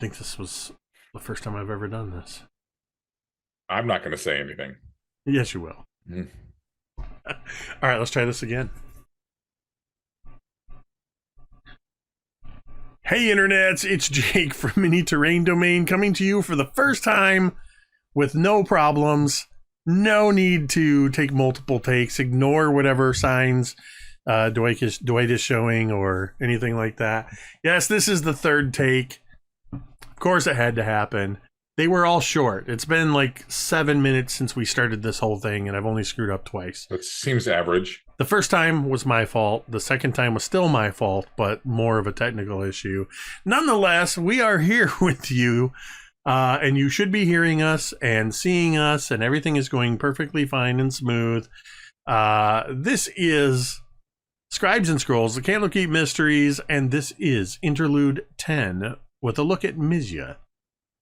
think this was the first time I've ever done this. I'm not going to say anything. Yes, you will. Mm. All right, let's try this again. Hey, internets, it's Jake from Mini Terrain Domain coming to you for the first time with no problems. No need to take multiple takes. Ignore whatever signs Dwight is showing or anything like that. Yes, this is the third take. Of course, it had to happen. They were all short. It's been like 7 minutes since we started this whole thing, and I've only screwed up twice. That seems average. The first time was my fault. The second time was still my fault, but more of a technical issue. Nonetheless, we are here with you, and you should be hearing us and seeing us, and everything is going perfectly fine and smooth. This is Scribes and Scrolls, the Candlekeep Mysteries, and this is Interlude 10 with a look at Mizya.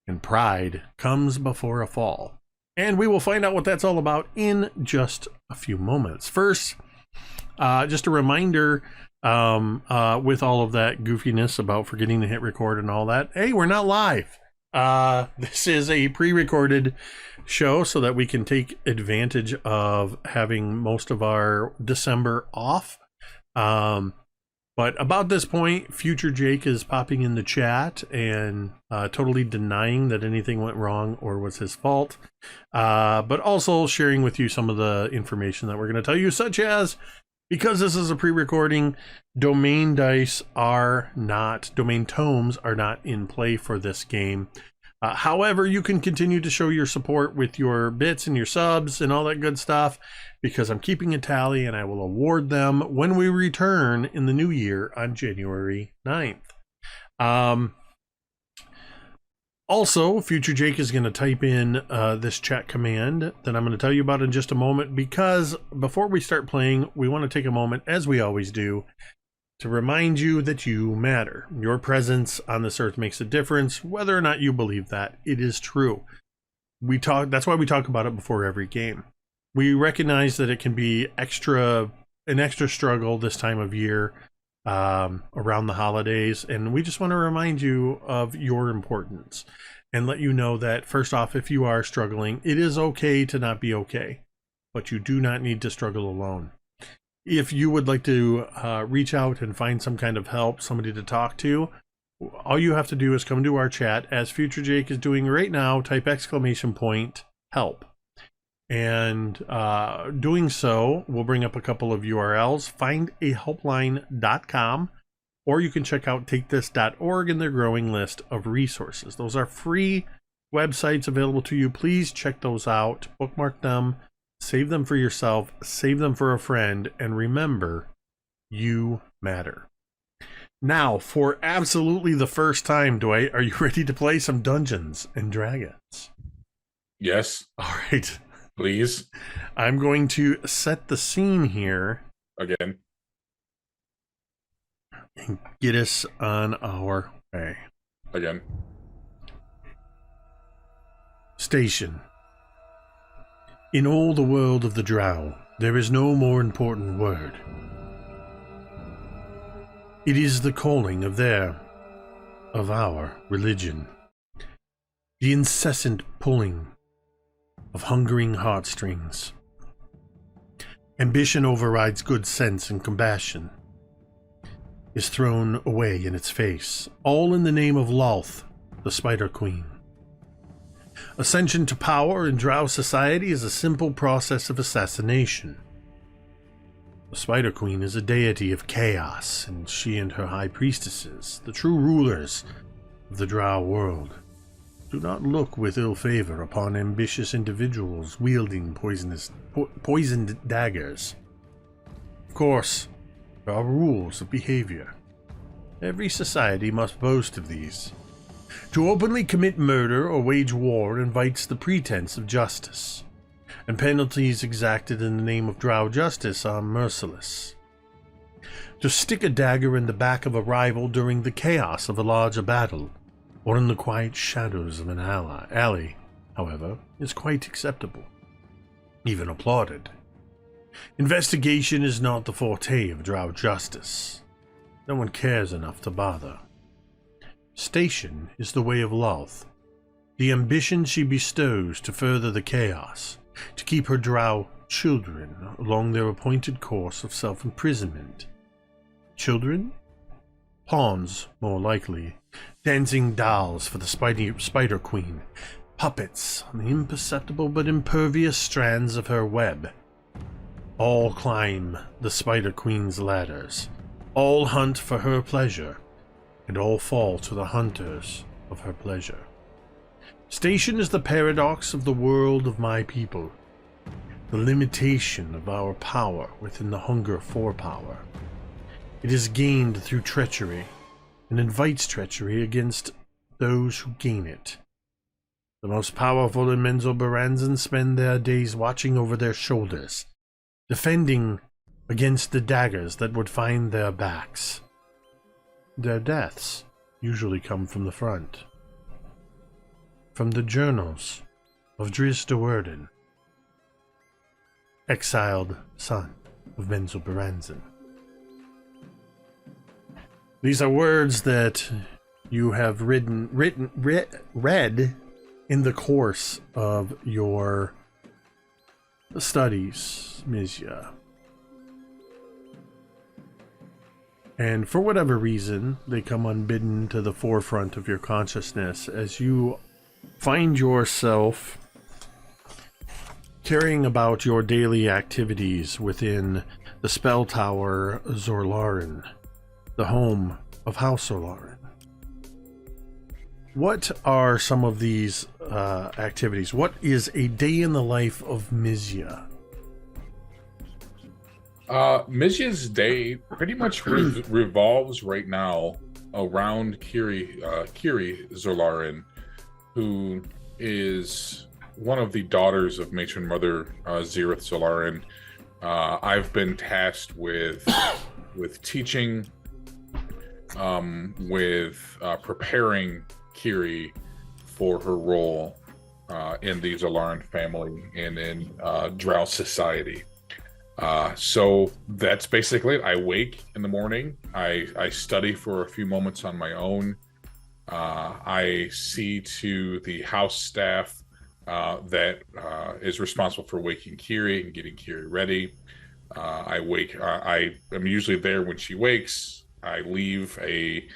And pride comes before a fall. And we will find out what that's all about in just a few moments. First, just a reminder, with all of that goofiness about forgetting to hit record and all that, hey, we're not live. This is a pre-recorded show so that we can take advantage of having most of our December off. But about this point, future Jake is popping in the chat and totally denying that anything went wrong or was his fault. But also sharing with you some of the information that we're going to tell you, such as, because this is a pre-recording, domain tomes are not in play for this game. However, you can continue to show your support with your bits and your subs and all that good stuff, because I'm keeping a tally and I will award them when we return in the new year on January 9th. Also, future Jake is going to type in this chat command that I'm going to tell you about in just a moment, because before we start playing, we want to take a moment, as we always do, to remind you that you matter. Your presence on this earth makes a difference, whether or not you believe that. It is true. That's why we talk about it before every game. We recognize that it can be an extra struggle this time of year, around the holidays, and we just want to remind you of your importance and let you know that, first off, if you are struggling, it is okay to not be okay, but you do not need to struggle alone. If you would like to reach out and find some kind of help, somebody to talk to, all you have to do is come to our chat, as future Jake is doing right now. Type !help. And doing so will bring up a couple of URLs. Findahelpline.com, or you can check out takethis.org in their growing list of resources. Those are free websites available to you. Please check those out, bookmark them, save them for yourself, save them for a friend, and remember, you matter. Now, for absolutely the first time, Dwight, are you ready to play some Dungeons and Dragons? Yes. All right. Please. I'm going to set the scene here. Again. And get us on our way. Again. Station. In all the world of the Drow, there is no more important word. It is the calling of our religion. The incessant pulling of hungering heartstrings. Ambition overrides good sense, and compassion is thrown away in its face, all in the name of Lolth, the Spider Queen. Ascension to power in Drow society is a simple process of assassination. The Spider Queen is a deity of chaos, and she and her high priestesses, the true rulers of the Drow world, do not look with ill favor upon ambitious individuals wielding poisoned daggers. Of course, there are rules of behavior. Every society must boast of these. To openly commit murder or wage war invites the pretense of justice, and penalties exacted in the name of Drow justice are merciless. To stick a dagger in the back of a rival during the chaos of a larger battle, or in the quiet shadows of an alley, however, is quite acceptable, even applauded. Investigation is not the forte of Drow justice. No one cares enough to bother. Station is the way of Lolth, the ambition she bestows to further the chaos, to keep her drow children along their appointed course of self-imprisonment. Children? Pawns, more likely, dancing dolls for the Spider Queen, puppets on the imperceptible but impervious strands of her web. All climb the Spider Queen's ladders, all hunt for her pleasure, and all fall to the hunters of her pleasure. Station is the paradox of the world of my people, the limitation of our power within the hunger for power. It is gained through treachery, and invites treachery against those who gain it. The most powerful in Menzoberranzan spend their days watching over their shoulders, defending against the daggers that would find their backs. Their deaths usually come from the front. From the journals of Drizzt Do'Urden, exiled son of Menzoberranzan. These are words that you have read in the course of your studies, Mizya. And for whatever reason, they come unbidden to the forefront of your consciousness as you find yourself carrying about your daily activities within the spell tower Zorlarin, the home of House Zorlarin. What are some of these activities? What is a day in the life of Mizya? Mizya's day pretty much revolves right now around Cari Zorlarin, who is one of the daughters of Matron Mother Zirith Zorlarin. I've been tasked with teaching, with preparing Cari for her role in the Zorlarin family and in Drow society. So that's basically it. I wake in the morning, I study for a few moments on my own. I see to the house staff that is responsible for waking Cari and getting Cari ready. I am usually there when she wakes. I leave a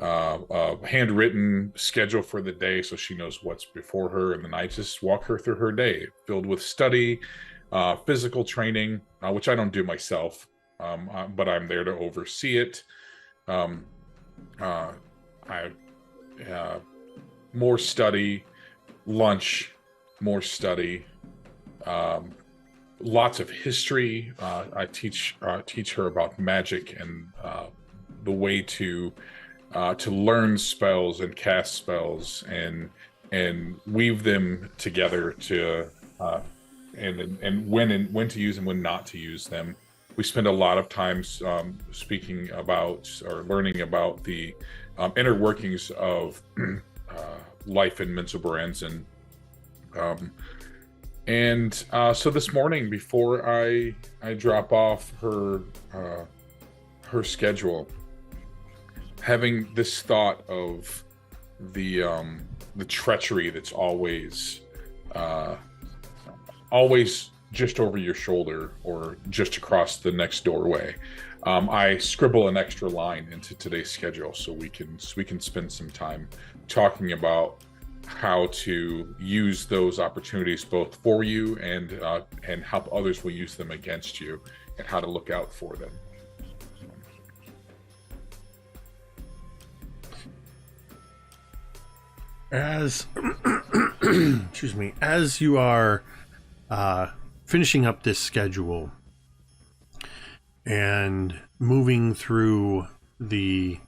handwritten schedule for the day so she knows what's before her, and then I just walk her through her day, filled with study, physical training, which I don't do myself, but I'm there to oversee it. More study, lunch, more study, lots of history. I teach her about magic and the way to learn spells and cast spells and weave them together to and when to use them, when not to use them. We spend a lot of time speaking about or learning about the inner workings of life in Menzoberranzan. So this morning, before I drop off her schedule, having this thought of the treachery that's always just over your shoulder or just across the next doorway, I scribble an extra line into today's schedule so we can spend some time talking about how to use those opportunities both for you and how others will use them against you, and how to look out for them. As excuse me, as you are finishing up this schedule and moving through the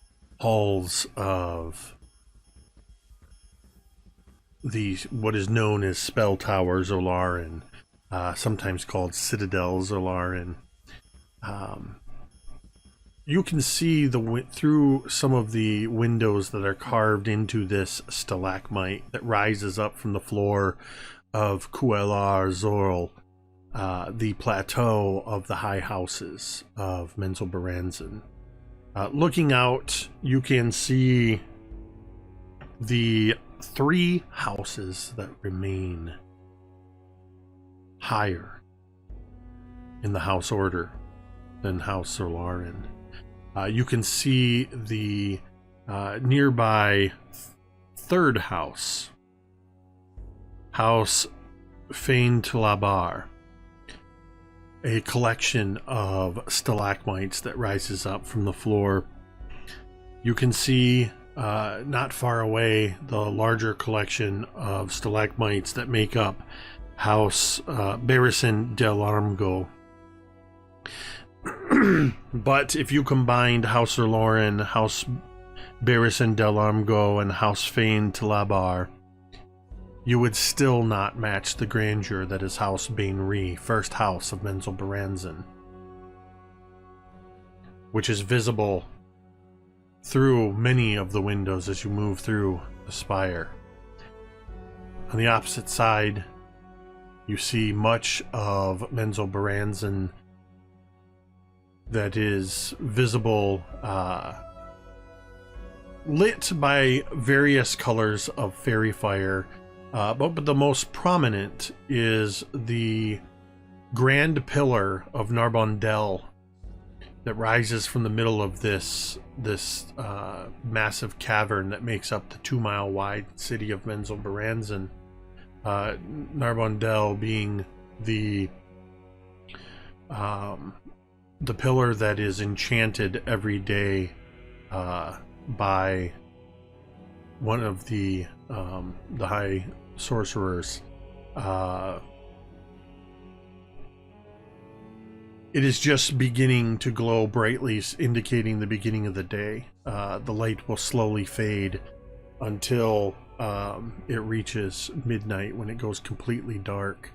halls of the what is known as Spell Tower Zorlarin, sometimes called Citadel Zorlarin, you can see through some of the windows that are carved into this stalagmite that rises up from the floor of Kuelar Zorl, the plateau of the high houses of Menzoberranzan. Looking out, you can see the three houses that remain higher in the house order than House Solarin. You can see the nearby third house, House Fain-Tlabar, a collection of stalagmites that rises up from the floor. You can see not far away the larger collection of stalagmites that make up House Barrison del Armgo. But if you combined House Orloran, House Barrison del Armgo, and House Fain-Tlabar, you would still not match the grandeur that is House Bain-Ree, first house of Menzelberranzan, which is visible through many of the windows as you move through the spire. On the opposite side, you see much of Menzelberranzan that is visible, lit by various colors of fairy fire, but the most prominent is the grand pillar of Narbondel that rises from the middle of this massive cavern that makes up the 2-mile wide city of Menzelberranzan. Narbondel being the pillar that is enchanted every day by one of the high sorcerers. It is just beginning to glow brightly, indicating the beginning of the day. The light will slowly fade until it reaches midnight, when it goes completely dark.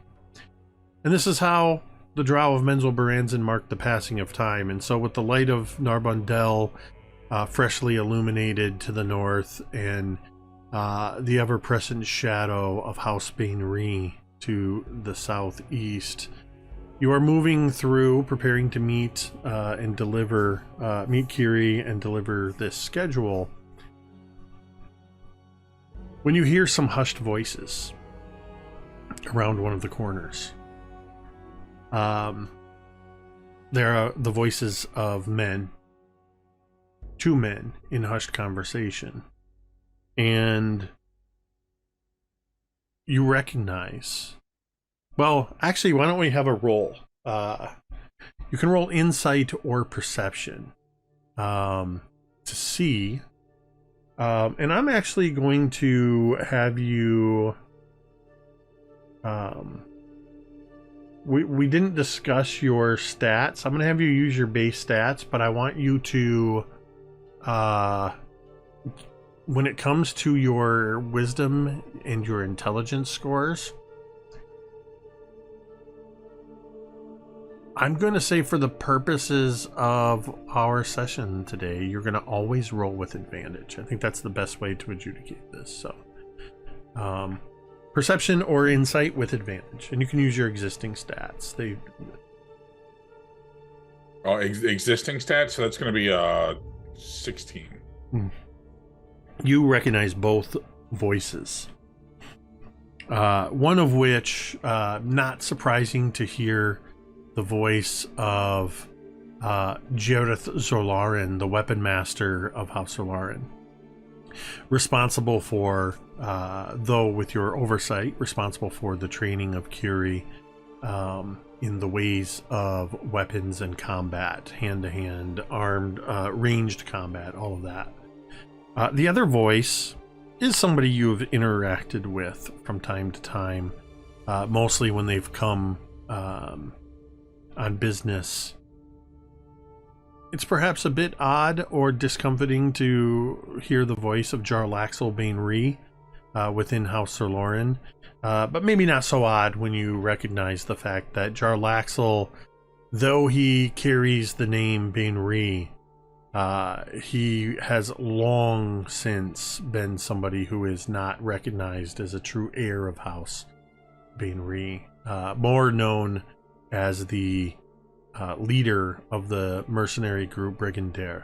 And this is how the Drow of Menzelberranzan marked the passing of time. And so with the light of Narbondel freshly illuminated to the north, and the ever-present shadow of House Bain-Ree to the southeast, you are moving through, preparing to meet and deliver, meet Cari and deliver this schedule, when you hear some hushed voices around one of the corners. There are the voices of men, 2 men in hushed conversation, and you recognize, well, actually, why don't we have a roll? You can roll insight or perception to see, and I'm actually going to have you, we didn't discuss your stats. I'm going to have you use your base stats, but I want you to, when it comes to your wisdom and your intelligence scores, I'm going to say, for the purposes of our session today, you're going to always roll with advantage. I think that's the best way to adjudicate this. So, perception or insight with advantage, and you can use your existing stats. Existing stats, so that's going to be 16. You recognize both voices. One of which, not surprising to hear, the voice of Jareth Zolarin, the weapon master of House Zolarin. Responsible for, though with your oversight, responsible for the training of Cari in the ways of weapons and combat, hand-to-hand, armed, ranged combat, all of that. The other voice is somebody you've interacted with from time to time, mostly when they've come on business. It's perhaps a bit odd or discomforting to hear the voice of Jarlaxle Bain-Ree within House Orloran, but maybe not so odd when you recognize the fact that Jarlaxle, though he carries the name Bain-Ree, he has long since been somebody who is not recognized as a true heir of House Bain-Ree, more known as the leader of the mercenary group Brigandaire.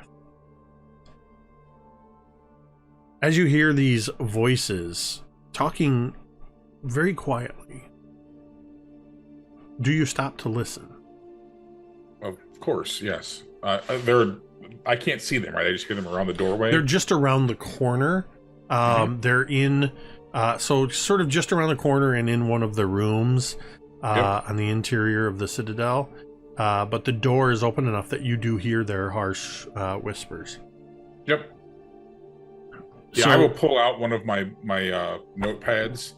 As you hear these voices talking very quietly, do you stop to listen? Of course, yes. I can't see them, right? I just hear them around the doorway. They're just around the corner. They're in, so sort of just around the corner and in one of the rooms on the interior of the Citadel. But the door is open enough that you do hear their harsh whispers. Yep. Yeah, So, I will pull out one of my notepads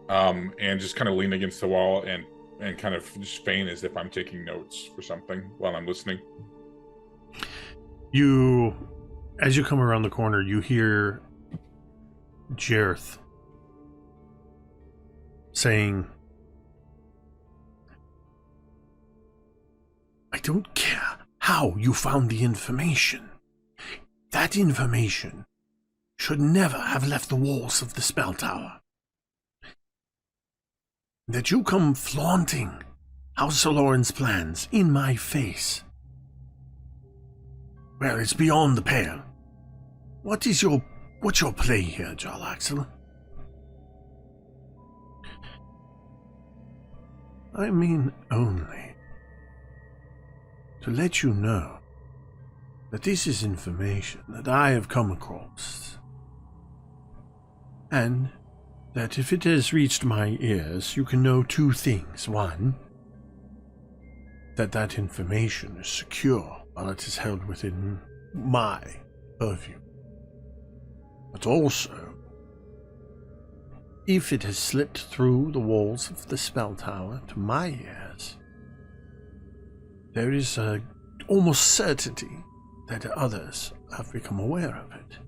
and just kind of lean against the wall and kind of just feign as if I'm taking notes for something while I'm listening. As you come around the corner, you hear Jareth saying, "I don't care how you found the information. That information should never have left the walls of the spell tower. That you come flaunting House Aloran's plans in my face. Well, it's beyond the pale. What's your play here, Jarl Axel?" "I mean only to let you know that this is information that I have come across, and that if it has reached my ears, you can know two things. One, that information is secure while it is held within my purview. But also, if it has slipped through the walls of the spell tower to my ears, there is almost certainty that others have become aware of it.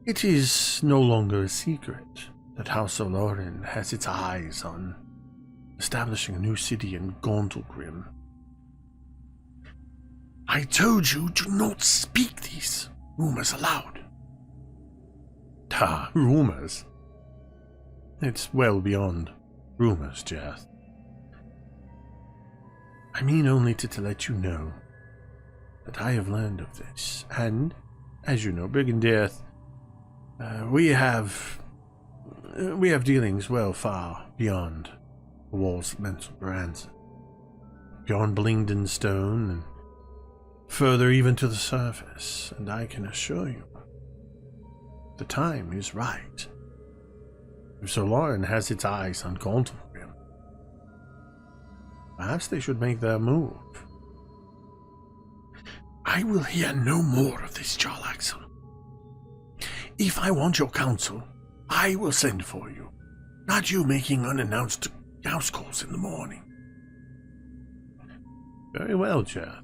It is no longer a secret that House Aloran has its eyes on establishing a new city in Gauntlegrim. I told you, do not speak these rumors aloud." Rumors? It's well beyond rumors, Jareth. I mean only to let you know that I have learned of this, and, as you know, Brigandeth, we have dealings well far beyond the walls of Mental Branson, beyond Blingden Stone, and further even to the surface, and I can assure you, the time is right. If Aloran has its eyes on Gauntlegrim, perhaps they should make their move. I will hear no more of this, Jarl Axel. If I want your counsel, I will send for you, not you making unannounced house calls in the morning. Very well, Jareth.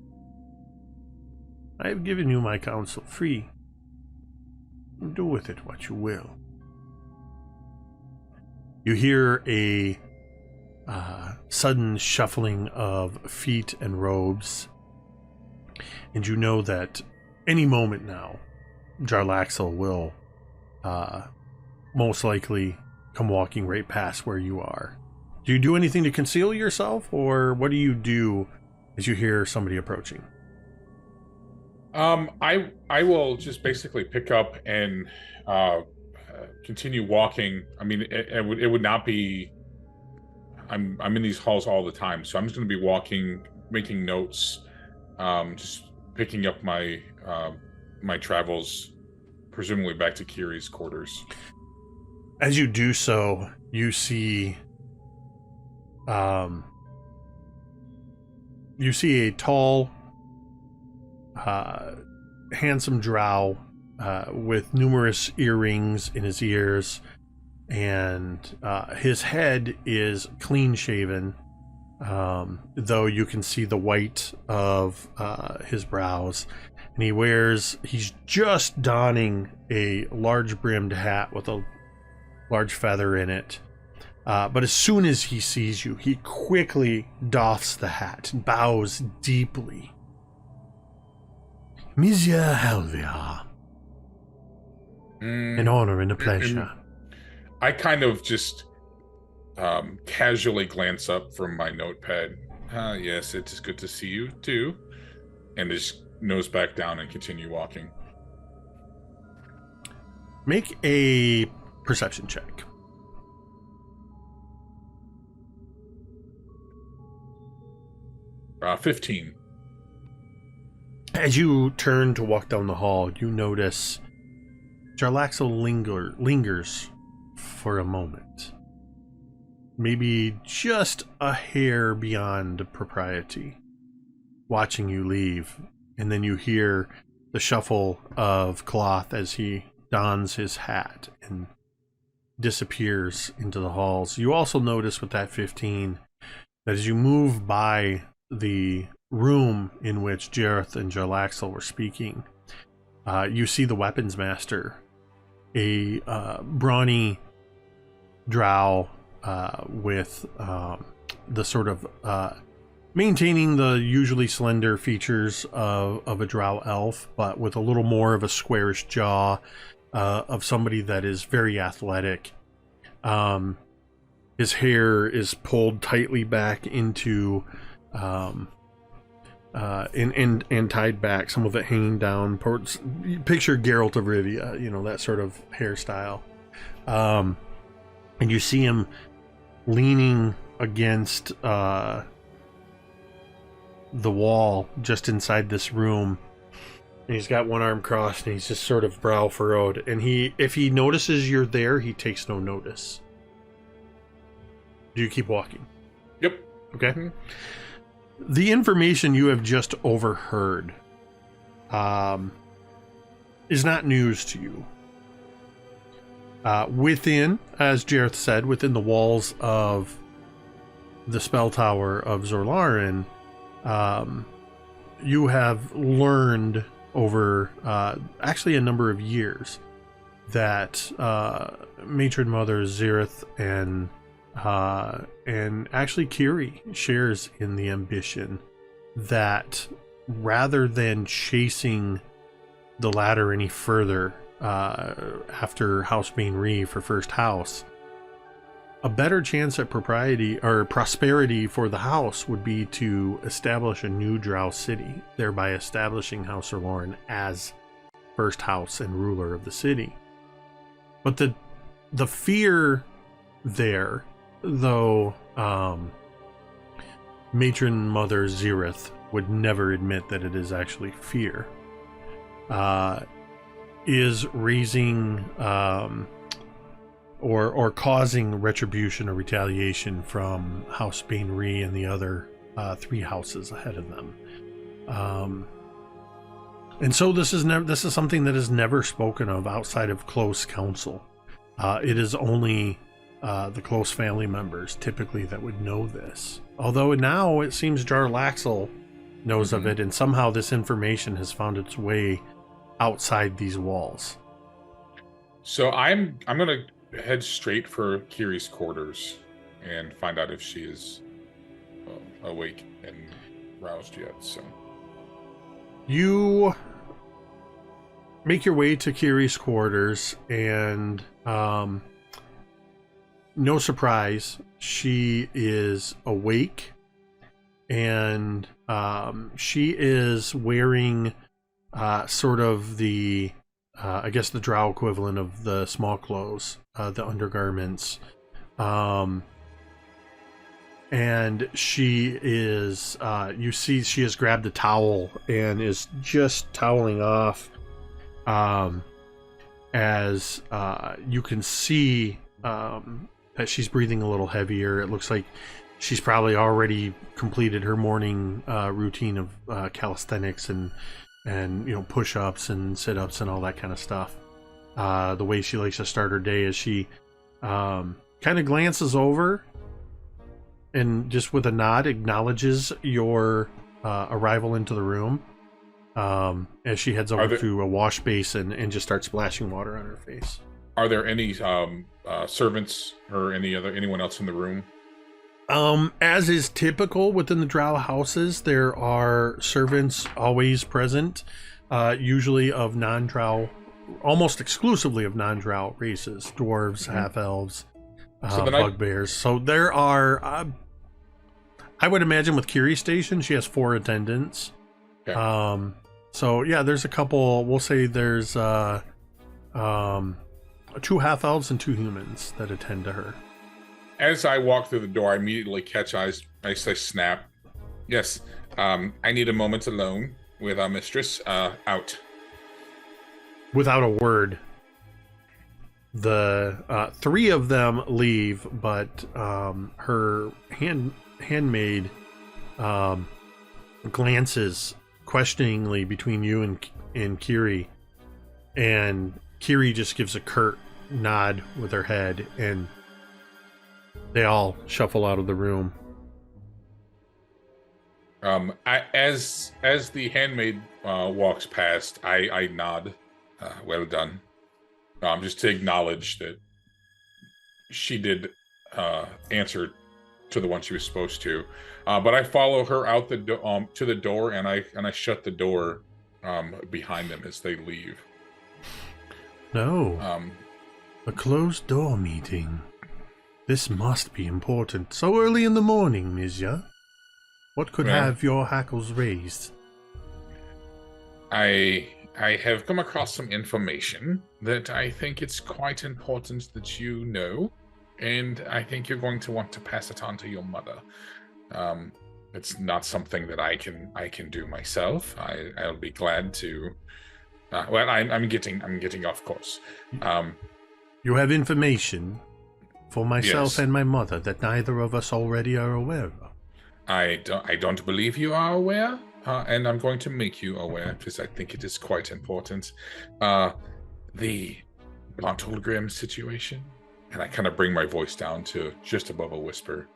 I have given you my counsel free. Do with it what you will. You hear a sudden shuffling of feet and robes, and you know that any moment now, Jarl Axel will most likely come walking right past where you are. Do you do anything to conceal yourself, or what do you do as you hear somebody approaching? I will just basically pick up and continue walking. I mean, it would not be. I'm in these halls all the time, so I'm just going to be walking, making notes, just picking up my my travels, presumably back to Cari's quarters. As you do so, you see a tall, handsome drow with numerous earrings in his ears, and his head is clean shaven, though you can see the white of his brows. And he's just donning a large brimmed hat with a large feather in it. But as soon as he sees you, he quickly doffs the hat and bows deeply. Mizya Helvia. An honor and a pleasure. I kind of just casually glance up from my notepad. Yes, it is good to see you too. And just nose back down and continue walking. Make a perception check. Uh, 15. As you turn to walk down the hall, you notice Jarlaxle lingers for a moment. Maybe just a hair beyond propriety, watching you leave. And then you hear the shuffle of cloth as he dons his hat and disappears into the halls. You also notice with that 15 that as you move by the room in which Jareth and Jarlaxle were speaking, you see the weapons master, a brawny drow with the sort of maintaining the usually slender features of a drow elf, but with a little more of a squarish jaw of somebody that is very athletic. His hair is pulled tightly back into and tied back, some of it hanging down. Picture Geralt of Rivia, that sort of hairstyle. And you see him leaning against the wall just inside this room. And he's got one arm crossed and he's just sort of brow furrowed. And if he notices you're there, he takes no notice. Do you keep walking? Yep. Okay. Mm-hmm. The information you have just overheard is not news to you. Within, as Jareth said, within the walls of the spell tower of Zorlarin, you have learned over actually a number of years that Matron Mother Zirith and actually Cari shares in the ambition that rather than chasing the ladder any further after House Bainry for first house, a better chance at propriety or prosperity for the house would be to establish a new drow city, thereby establishing House Zorlarin as first house and ruler of the city. But the fear there, though Matron Mother Zirith would never admit that it is actually fear, is raising or causing retribution or retaliation from House Bainry and the other three houses ahead of them. And so this is something that is never spoken of outside of close counsel. It is only the close family members typically that would know this. Although now it seems Jarlaxle knows of it, and somehow this information has found its way outside these walls. So I'm gonna head straight for Cari's quarters and find out if she is awake and roused yet. So you make your way to Cari's quarters, and no surprise, she is awake, and she is wearing sort of the I guess the drow equivalent of the small clothes, the undergarments, and she is you see she has grabbed a towel and is just toweling off, as you can see that she's breathing a little heavier. It looks like she's probably already completed her morning routine of calisthenics and push-ups and sit-ups and all that kind of stuff. The way she likes to start her day is she kind of glances over and just with a nod acknowledges your arrival into the room, as she heads over to a wash basin and just starts splashing water on her face. Are there any servants or anyone else in the room? As is typical within the drow houses, there are servants always present, usually of non-drow, almost exclusively of non-drow races, dwarves, half-elves, bugbears. So there are, I would imagine with Cari Station, she has 4 attendants. Okay. So yeah, there's a couple. We'll say there's 2 half-elves and 2 humans that attend to her. As I walk through the door, I immediately catch eyes. I say, "Snap! Yes, I need a moment alone with our mistress. Out." Without a word, the 3 of them leave, but her handmaid glances questioningly between you and Cari, and Cari just gives a curt nod with her head, and they all shuffle out of the room. As the handmaid walks past, I nod. Well done. Just to acknowledge that she did answer to the one she was supposed to. But I follow her out to the door, and I shut the door behind them as they leave. No, a closed door meeting. This must be important. So early in the morning, Mizya. What could have your hackles raised? I have come across some information that I think it's quite important that you know, and I think you're going to want to pass it on to your mother. It's not something that I can do myself. I'll be glad to. Well, I'm getting off course. You have information for myself Yes. and my mother that neither of us already are aware of. I don't believe you are aware, and I'm going to make you aware because I think it is quite important. The Grim situation, and I kind of bring my voice down to just above a whisper.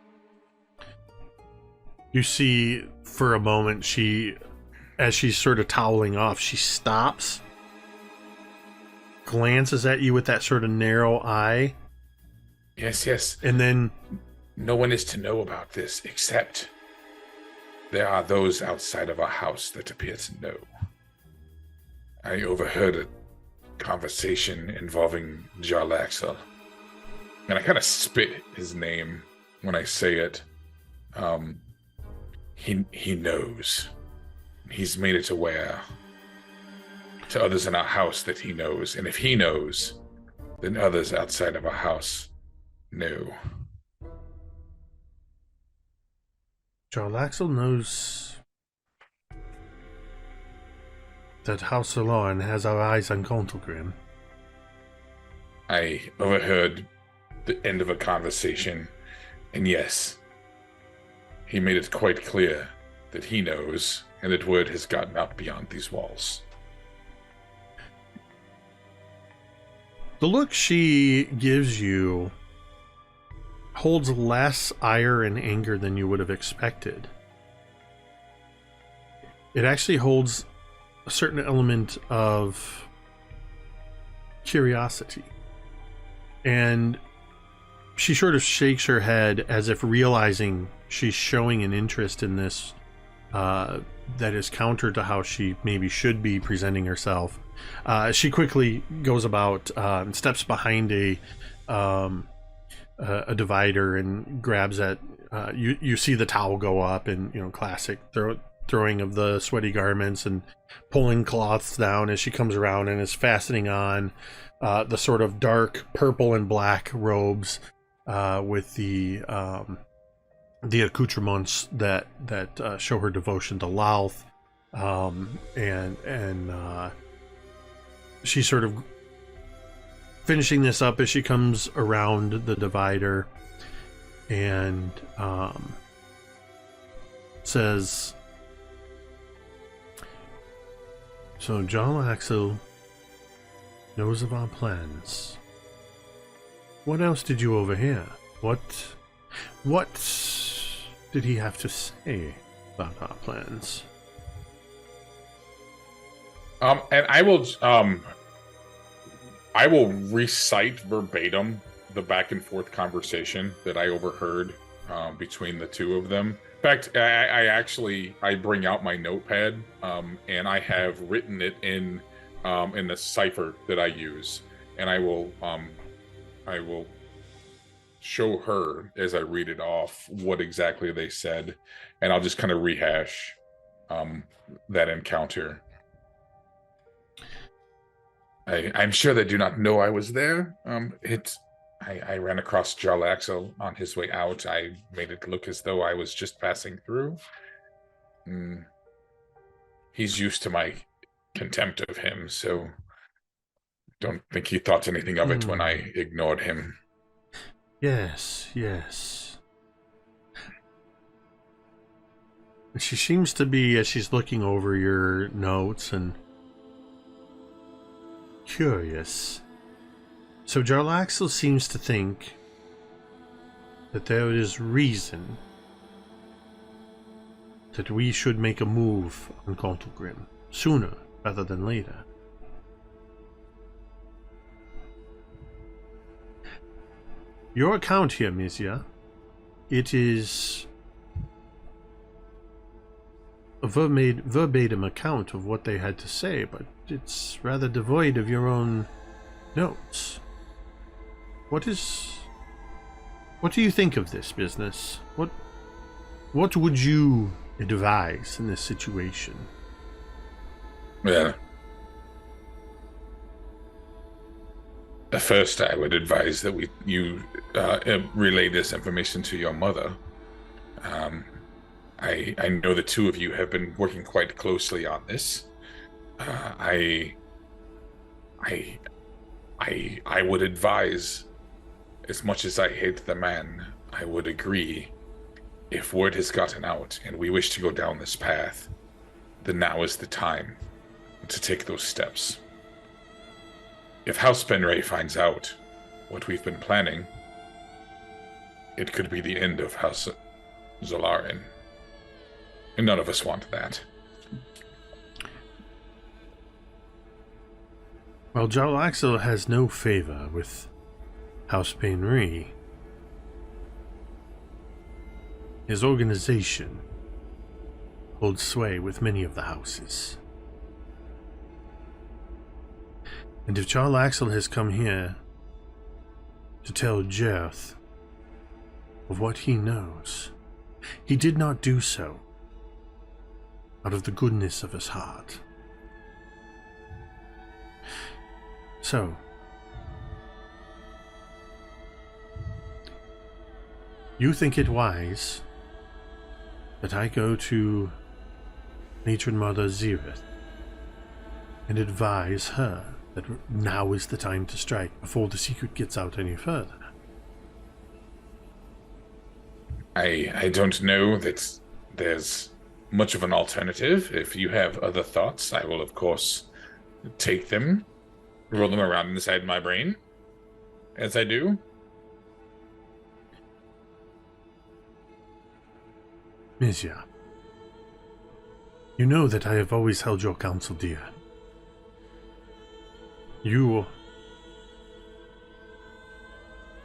You see, for a moment, as she's sort of toweling off, she stops, glances at you with that sort of narrow eye. Yes. And then... No one is to know about this except there are those outside of our house that appear to know. I overheard a conversation involving Jarlaxle, and I kind of spit his name when I say it. He knows. He's made it aware to others in our house that he knows, and if he knows, then others outside of our house know. Jarlaxle knows that House Alorn has our eyes on Candlekeep. I overheard the end of a conversation, and yes, he made it quite clear that he knows, and that word has gotten out beyond these walls. The look she gives you holds less ire and anger than you would have expected. It actually holds a certain element of curiosity. And she sort of shakes her head as if realizing she's showing an interest in this that is counter to how she maybe should be presenting herself. She quickly goes about and steps behind a divider and grabs at you see the towel go up, and classic throwing of the sweaty garments and pulling cloths down as she comes around and is fastening on the sort of dark purple and black robes with the accoutrements that show her devotion to Louth, and she's sort of finishing this up as she comes around the divider and says, "So Jarlaxle knows of our plans. What else did you overhear? What did he have to say about our plans?" And I will recite verbatim the back and forth conversation that I overheard between the two of them. In fact, I bring out my notepad and I have written it in the cipher that I use, and I will show her as I read it off what exactly they said, and I'll just kind of rehash that encounter. I'm sure they do not know I was there. I ran across Jarlaxle on his way out. I made it look as though I was just passing through. He's used to my contempt of him, so don't think he thought anything of it when I ignored him. Yes, yes. She seems to be, as she's looking over your notes, and curious. So Jarlaxle seems to think that there is reason that we should make a move on Candlekeep sooner rather than later. Your account here, Mizya, it is a verbatim account of what they had to say, but it's rather devoid of your own notes. What do you think of this business? What would you advise in this situation? Well, at first I would advise that you relay this information to your mother. I know the two of you have been working quite closely on this. I would advise, as much as I hate the man, I would agree, if word has gotten out and we wish to go down this path, then now is the time to take those steps. If House Benray finds out what we've been planning, it could be the end of House Zolarin. And none of us want that. Well, Jarlaxle has no favor with House Benray. His organization holds sway with many of the houses. And if Jarlaxle has come here to tell Jerth of what he knows, he did not do so out of the goodness of his heart. So, you think it wise that I go to Matron Marda Zirith and advise her that now is the time to strike before the secret gets out any further? I don't know that there's much of an alternative. If you have other thoughts, I will of course take them, roll them around inside my brain, as I do. Mizya, you know that I have always held your counsel dear. You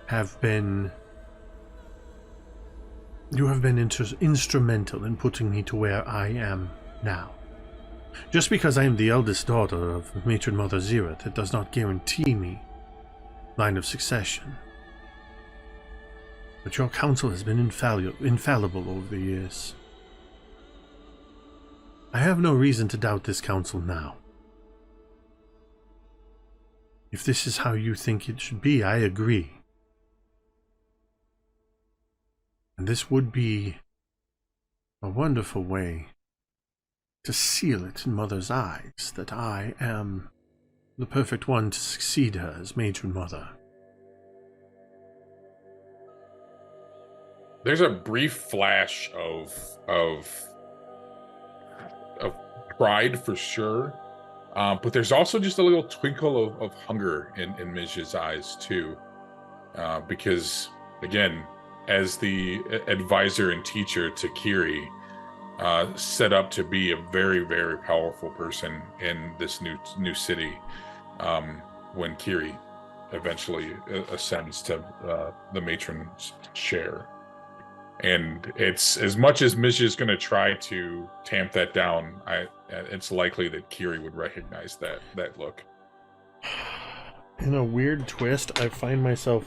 have been instrumental in putting me to where I am now. Just because I am the eldest daughter of Matron Mother Zirith, it does not guarantee me line of succession. But your counsel has been infallible over the years. I have no reason to doubt this counsel now. If this is how you think it should be, I agree. And this would be a wonderful way to seal it in Mother's eyes that I am the perfect one to succeed her as Matron Mother. There's a brief flash of pride for sure, but there's also just a little twinkle of hunger in Mizya's eyes too, because again, as the advisor and teacher to Cari, set up to be a very, very powerful person in this new city, when Cari eventually ascends to the matron's chair. And it's, as much as Mizya is going to try to tamp that down, it's likely that Cari would recognize that look. In a weird twist, I find myself,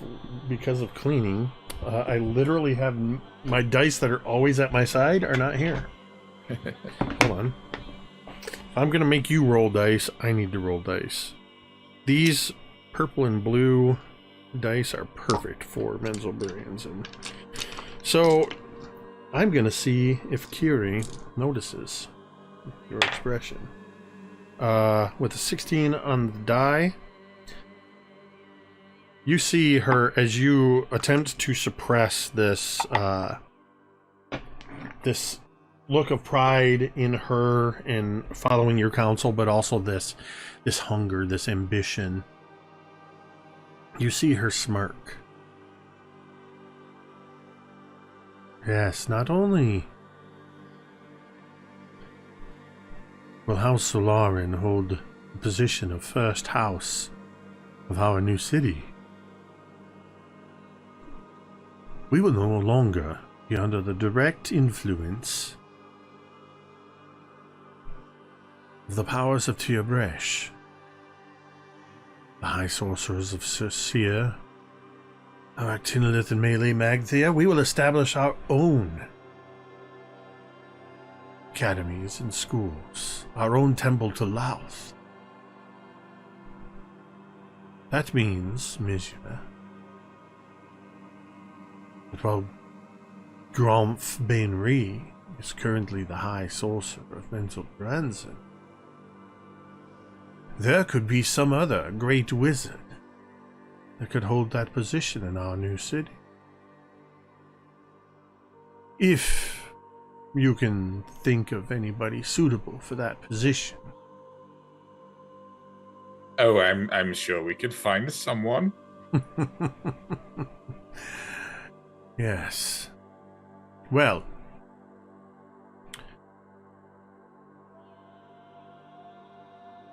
because of cleaning, I literally have my dice that are always at my side are not here. Hold on. If I'm going to make you roll dice, I need to roll dice. These purple and blue dice are perfect for Menzelbrians, and so I'm gonna see if Cari notices your expression. With a 16 on the die, you see her as you attempt to suppress this this look of pride in her and following your counsel, but also this hunger, this ambition. You see her smirk. Yes, not only will House Solarin hold the position of first house of our new city, we will no longer be under the direct influence of the powers of Teera, the High Sorcerers of Circea, our Actinolith and Melee Magthia. We will establish our own academies and schools, our own temple to Louth. That means, Mizya, that while Gromf Bainri is currently the High Sorcerer of Menzelbranson, there could be some other great wizard that could hold that position in our new city. If you can think of anybody suitable for that position. Oh, I'm sure we could find someone. Yes. Well,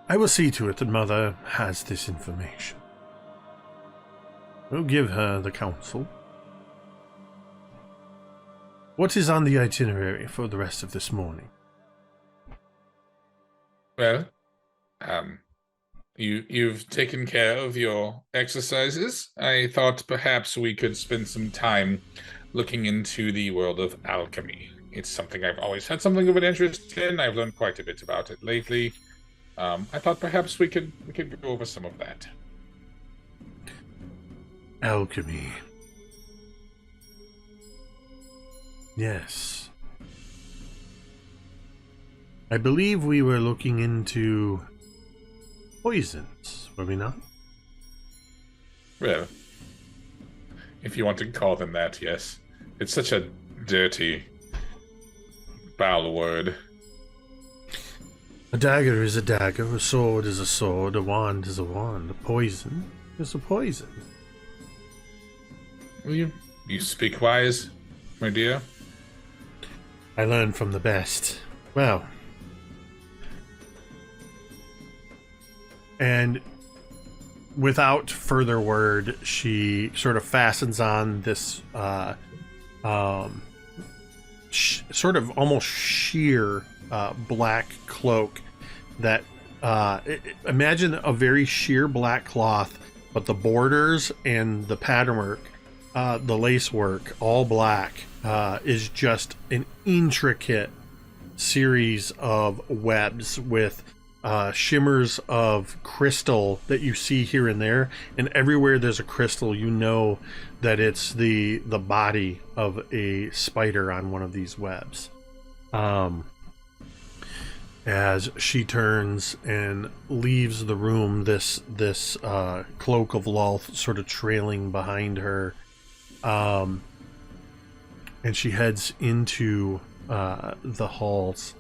I will see to it that Mother has this information. We'll give her the counsel. What is on the itinerary for the rest of this morning? Well, you've taken care of your exercises. I thought perhaps we could spend some time looking into the world of alchemy. It's something I've always had something of an interest in. I've learned quite a bit about it lately. I thought perhaps we could go over some of that. Alchemy. Yes. I believe we were looking into poisons, were we not? Well, if you want to call them that, yes. It's such a dirty, foul word. A dagger is a dagger, a sword is a sword, a wand is a wand, a poison is a poison. Well, you speak wise, my dear. I learn from the best. Well, and without further word, she sort of fastens on this sort of almost sheer black cloak that imagine a very sheer black cloth, but the borders and the pattern work, the lace work, all black, is just an intricate series of webs with shimmers of crystal that you see here and there, and everywhere there's a crystal, you know that it's the body of a spider on one of these webs. As she turns and leaves the room, this cloak of Lolth sort of trailing behind her, and she heads into the halls.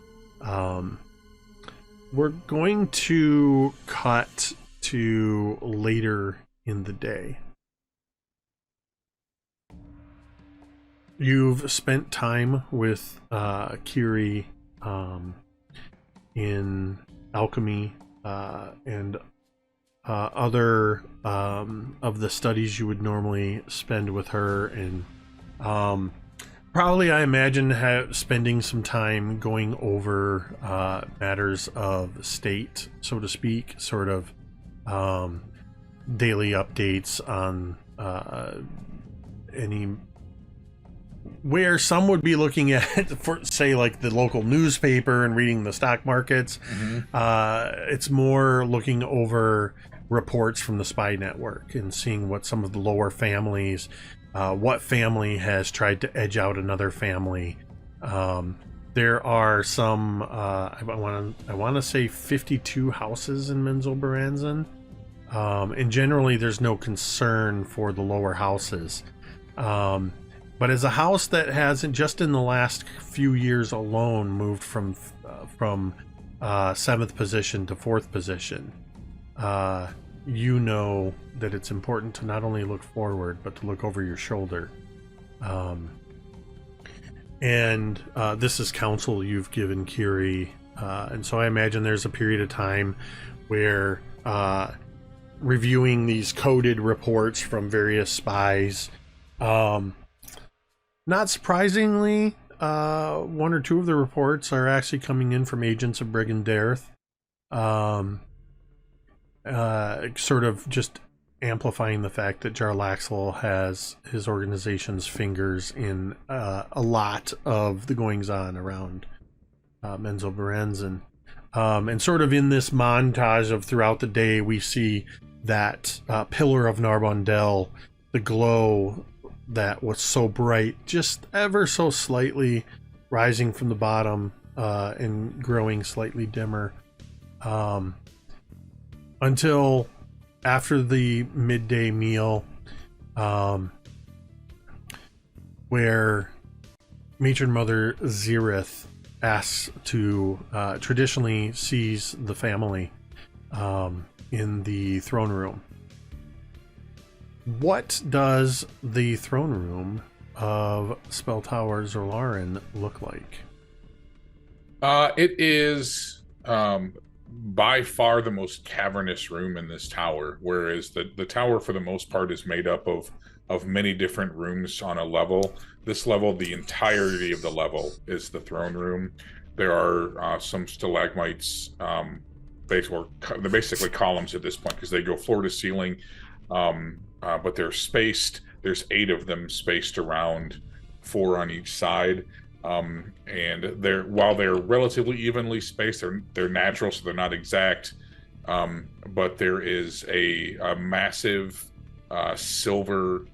We're going to cut to later in the day. You've spent time with Cari in alchemy and other of the studies you would normally spend with her, and probably, I imagine, spending some time going over matters of state, so to speak, sort of daily updates on any, where some would be looking at, for say, like the local newspaper and reading the stock markets. Mm-hmm. It's more looking over reports from the spy network and seeing what some of the lower families, what family has tried to edge out another family. There are some, I want to say 52 houses in Menzoberranzan. And generally there's no concern for the lower houses. But as a house that hasn't, just in the last few years alone, moved from 7th position to 4th position, you know that it's important to not only look forward, but to look over your shoulder. And this is counsel you've given Cari. And so I imagine there's a period of time where reviewing these coded reports from various spies, not surprisingly, 1 or 2 of the reports are actually coming in from agents of Brigandareth. Sort of just amplifying the fact that Jarlaxle has his organization's fingers in a lot of the goings-on around Menzoberranzan. And sort of in this montage of throughout the day, we see that pillar of Narbondel, the glow that was so bright, just ever so slightly rising from the bottom and growing slightly dimmer, until after the midday meal, where Matron Mother Zirith asks to traditionally seize the family in the throne room. What does the throne room of Spell Tower Zorlarin look like? It is by far the most cavernous room in this tower, whereas the tower for the most part is made up of many different rooms on a level. This level, the entirety of the level is the throne room. There are some stalagmites, they're basically columns at this point because they go floor to ceiling, but they're spaced. There's 8 of them spaced around, 4 on each side. And while they're relatively evenly spaced, they're natural, so they're not exact. But there is a massive silver,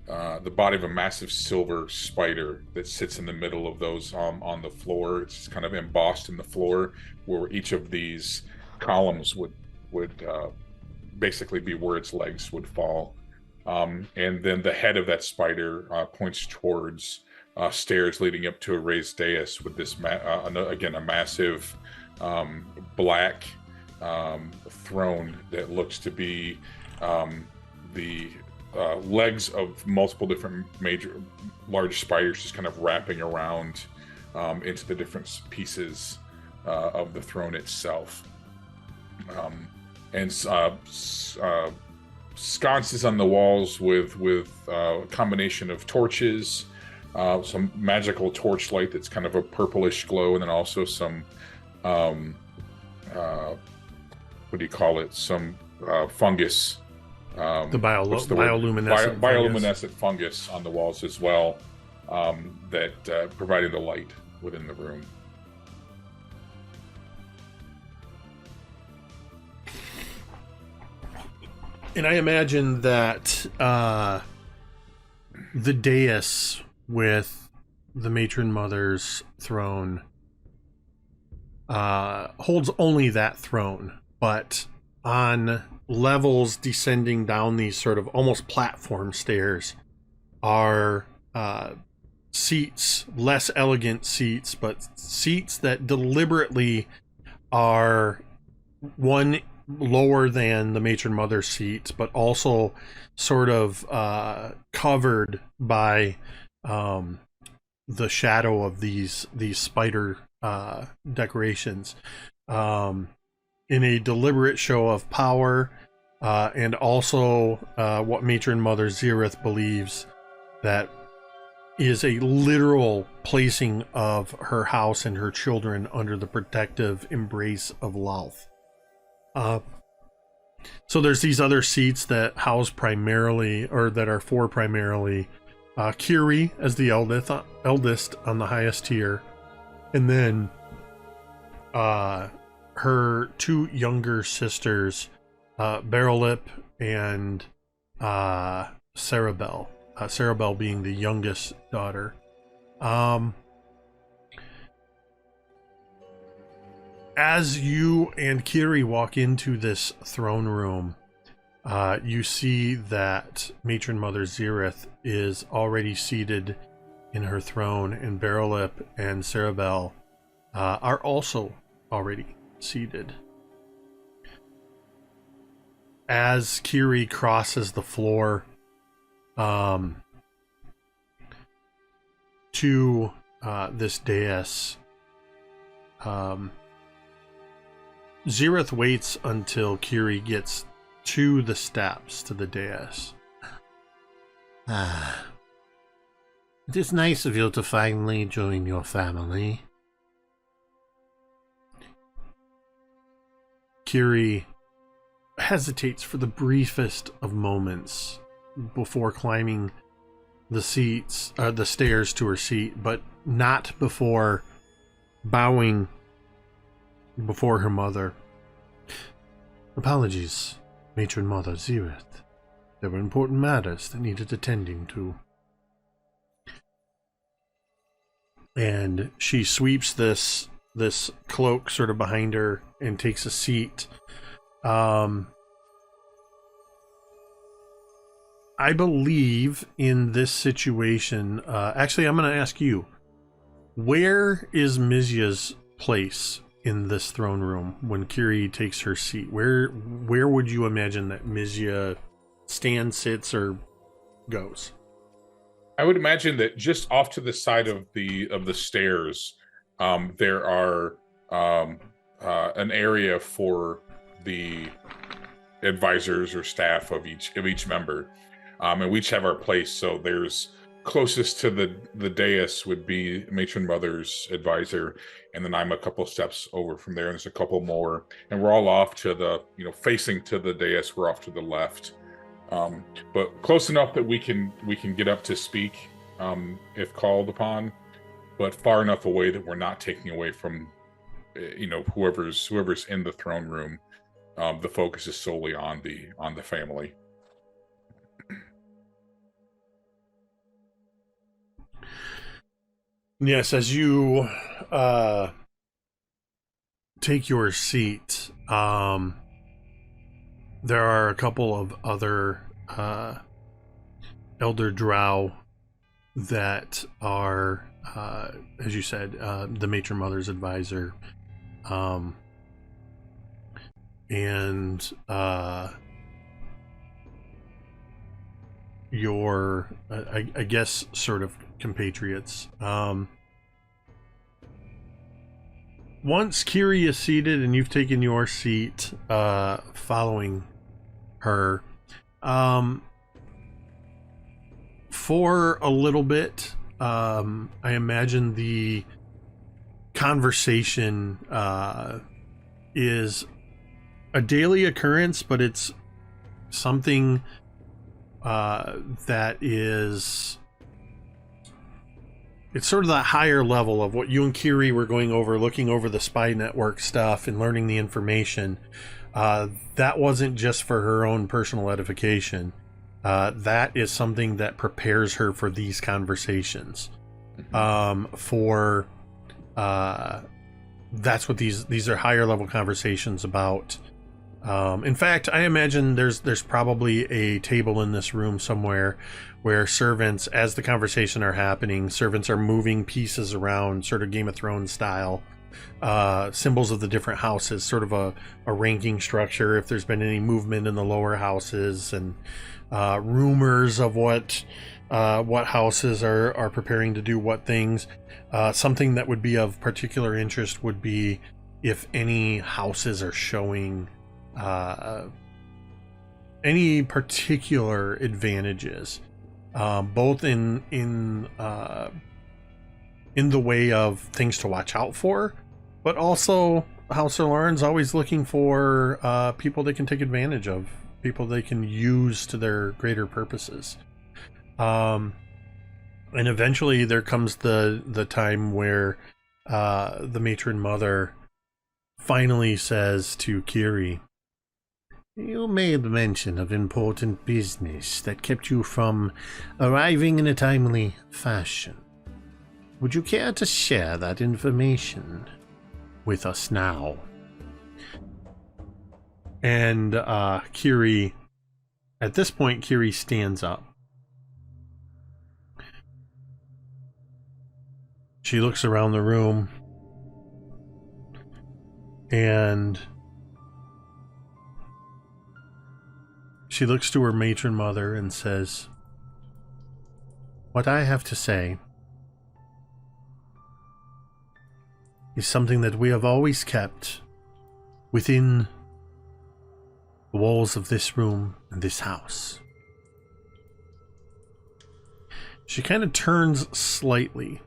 the body of a massive silver spider that sits in the middle of those on the floor. It's kind of embossed in the floor, where each of these columns would basically be where its legs would fall. And then the head of that spider points towards stairs leading up to a raised dais with this again a massive black throne that looks to be the legs of multiple different large spiders just kind of wrapping around into the different pieces of the throne itself, and sconces on the walls with a combination of torches, some magical torchlight that's kind of a purplish glow, and then also some what do you call it? Some fungus. The bioluminescent fungus on the walls as well, that provided the light within the room. And I imagine that the dais with the Matron Mother's throne holds only that throne, but on levels descending down these sort of almost platform stairs are seats, less elegant seats, but seats that deliberately are one lower than the Matron Mother seats, but also sort of covered by the shadow of these spider decorations, in a deliberate show of power, and also what Matron Mother Zirith believes that is a literal placing of her house and her children under the protective embrace of Lalth. So there's these other seats that house primarily, or that are for primarily, Cari as the eldest on the highest tier, and then her two younger sisters, Barrellip and Cerebel. Cerebel being the youngest daughter. As you and Cari walk into this throne room, you see that Matron Mother Zereth is already seated in her throne, and Barrellip and Cerebel are also already seated. As Cari crosses the floor to this dais, Zereth waits until Cari gets to the steps to the dais. It is nice of you to finally join your family. Cari hesitates for the briefest of moments before climbing the stairs to her seat, but not before bowing before her mother. Apologies, Matron Mother Zereth. There were important matters that needed attending to. And she sweeps this cloak sort of behind her and takes a seat. I believe in this situation, actually I'm going to ask you, where is Mizya's place in this throne room when Cari takes her seat? Where would you imagine that Mizya stands, sits, or goes? I would imagine that just off to the side of the stairs, there are an area for the advisors or staff of each member, and we each have our place. So there's closest to the dais would be Matron Mother's advisor, and then I'm a couple steps over from there, and there's a couple more, and we're all off to the, facing to the dais. We're off to the left, but close enough that we can get up to speak if called upon, but far enough away that we're not taking away from whoever's in the throne room. The focus is solely on the family. Yes, as you take your seat, there are a couple of other elder drow that are, as you said, the Matron Mother's advisor, and your, I guess, sort of compatriots. Once Cari is seated and you've taken your seat, following her, for a little bit, I imagine the conversation is a daily occurrence, but it's something that is, it's sort of that higher level of what you and Cari were going over, looking over the spy network stuff and learning the information. That wasn't just for her own personal edification. That is something that prepares her for these conversations. That's what these are, higher level conversations about. In fact, I imagine there's probably a table in this room somewhere where servants, as the conversation are happening, servants are moving pieces around, sort of Game of Thrones style, symbols of the different houses, sort of a ranking structure, if there's been any movement in the lower houses, and rumors of what houses are preparing to do what things. Something that would be of particular interest would be if any houses are showing any particular advantages, both in the way of things to watch out for, but also House of Lauren's always looking for people they can take advantage of, people they can use to their greater purposes. And eventually there comes the time where the matron mother finally says to Cari, You made mention of important business that kept you from arriving in a timely fashion. Would you care to share that information with us now? and Cari, at this point, Cari stands up. She looks around the room and she looks to her matron mother and says, "What I have to say is something that we have always kept within the walls of this room and this house." She kind of turns slightly,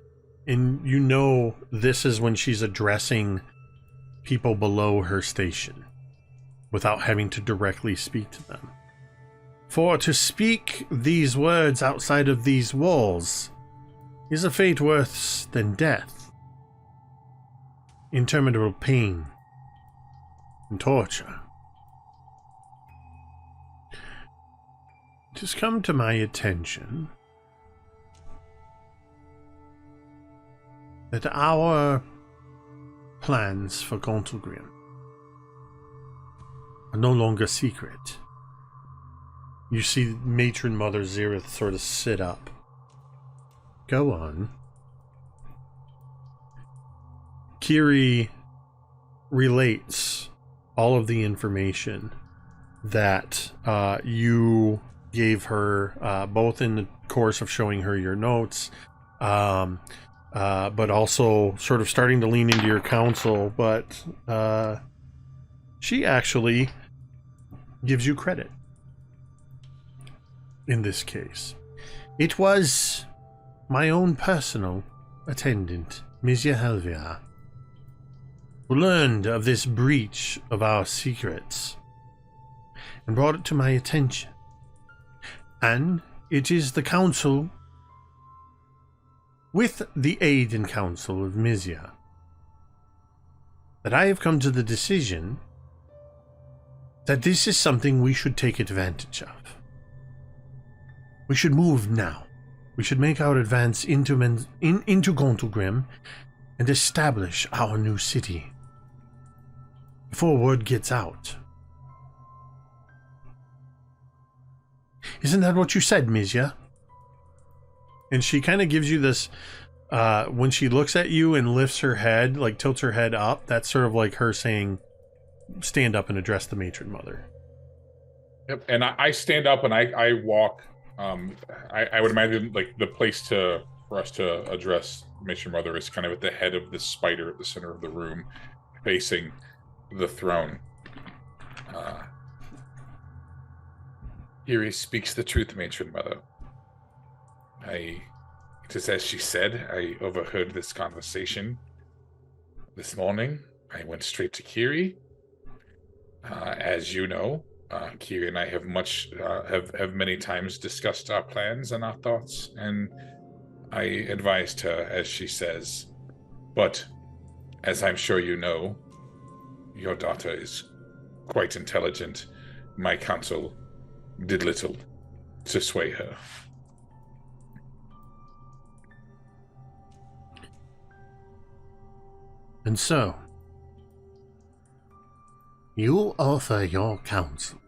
and you know this is when she's addressing people below her station without having to directly speak to them. "For to speak these words outside of these walls is a fate worse than death. Interminable pain and torture. It has come to my attention that our plans for Candlekeep are no longer secret." You see matron mother Xerath sort of sit up. "Go on." Cari relates all of the information that you gave her, both in the course of showing her your notes, but also sort of starting to lean into your counsel. But she actually gives you credit in this case. "It was my own personal attendant, Mizya, who learned of this breach of our secrets and brought it to my attention. And it is the council, with the aid and counsel of Mizya, that I have come to the decision that this is something we should take advantage of. We should move now. We should make our advance into Candlekeep and establish our new city before word gets out. Isn't that what you said, Mizya?" And she kind of gives you this, when she looks at you and lifts her head, like tilts her head up, that's sort of like her saying, "Stand up and address the matron mother." Yep. And I stand up and I walk. I would imagine like the place for us to address matron mother is kind of at the head of this spider at the center of the room, facing the throne. Cari speaks the truth, matron mother. It is as she said. I overheard this conversation this morning. I went straight to Cari. As you know, Cari and I have many times discussed our plans and our thoughts, and I advised her, as she says. But, as I'm sure you know, your daughter is quite intelligent. My counsel did little to sway her. And so, you offer your counsel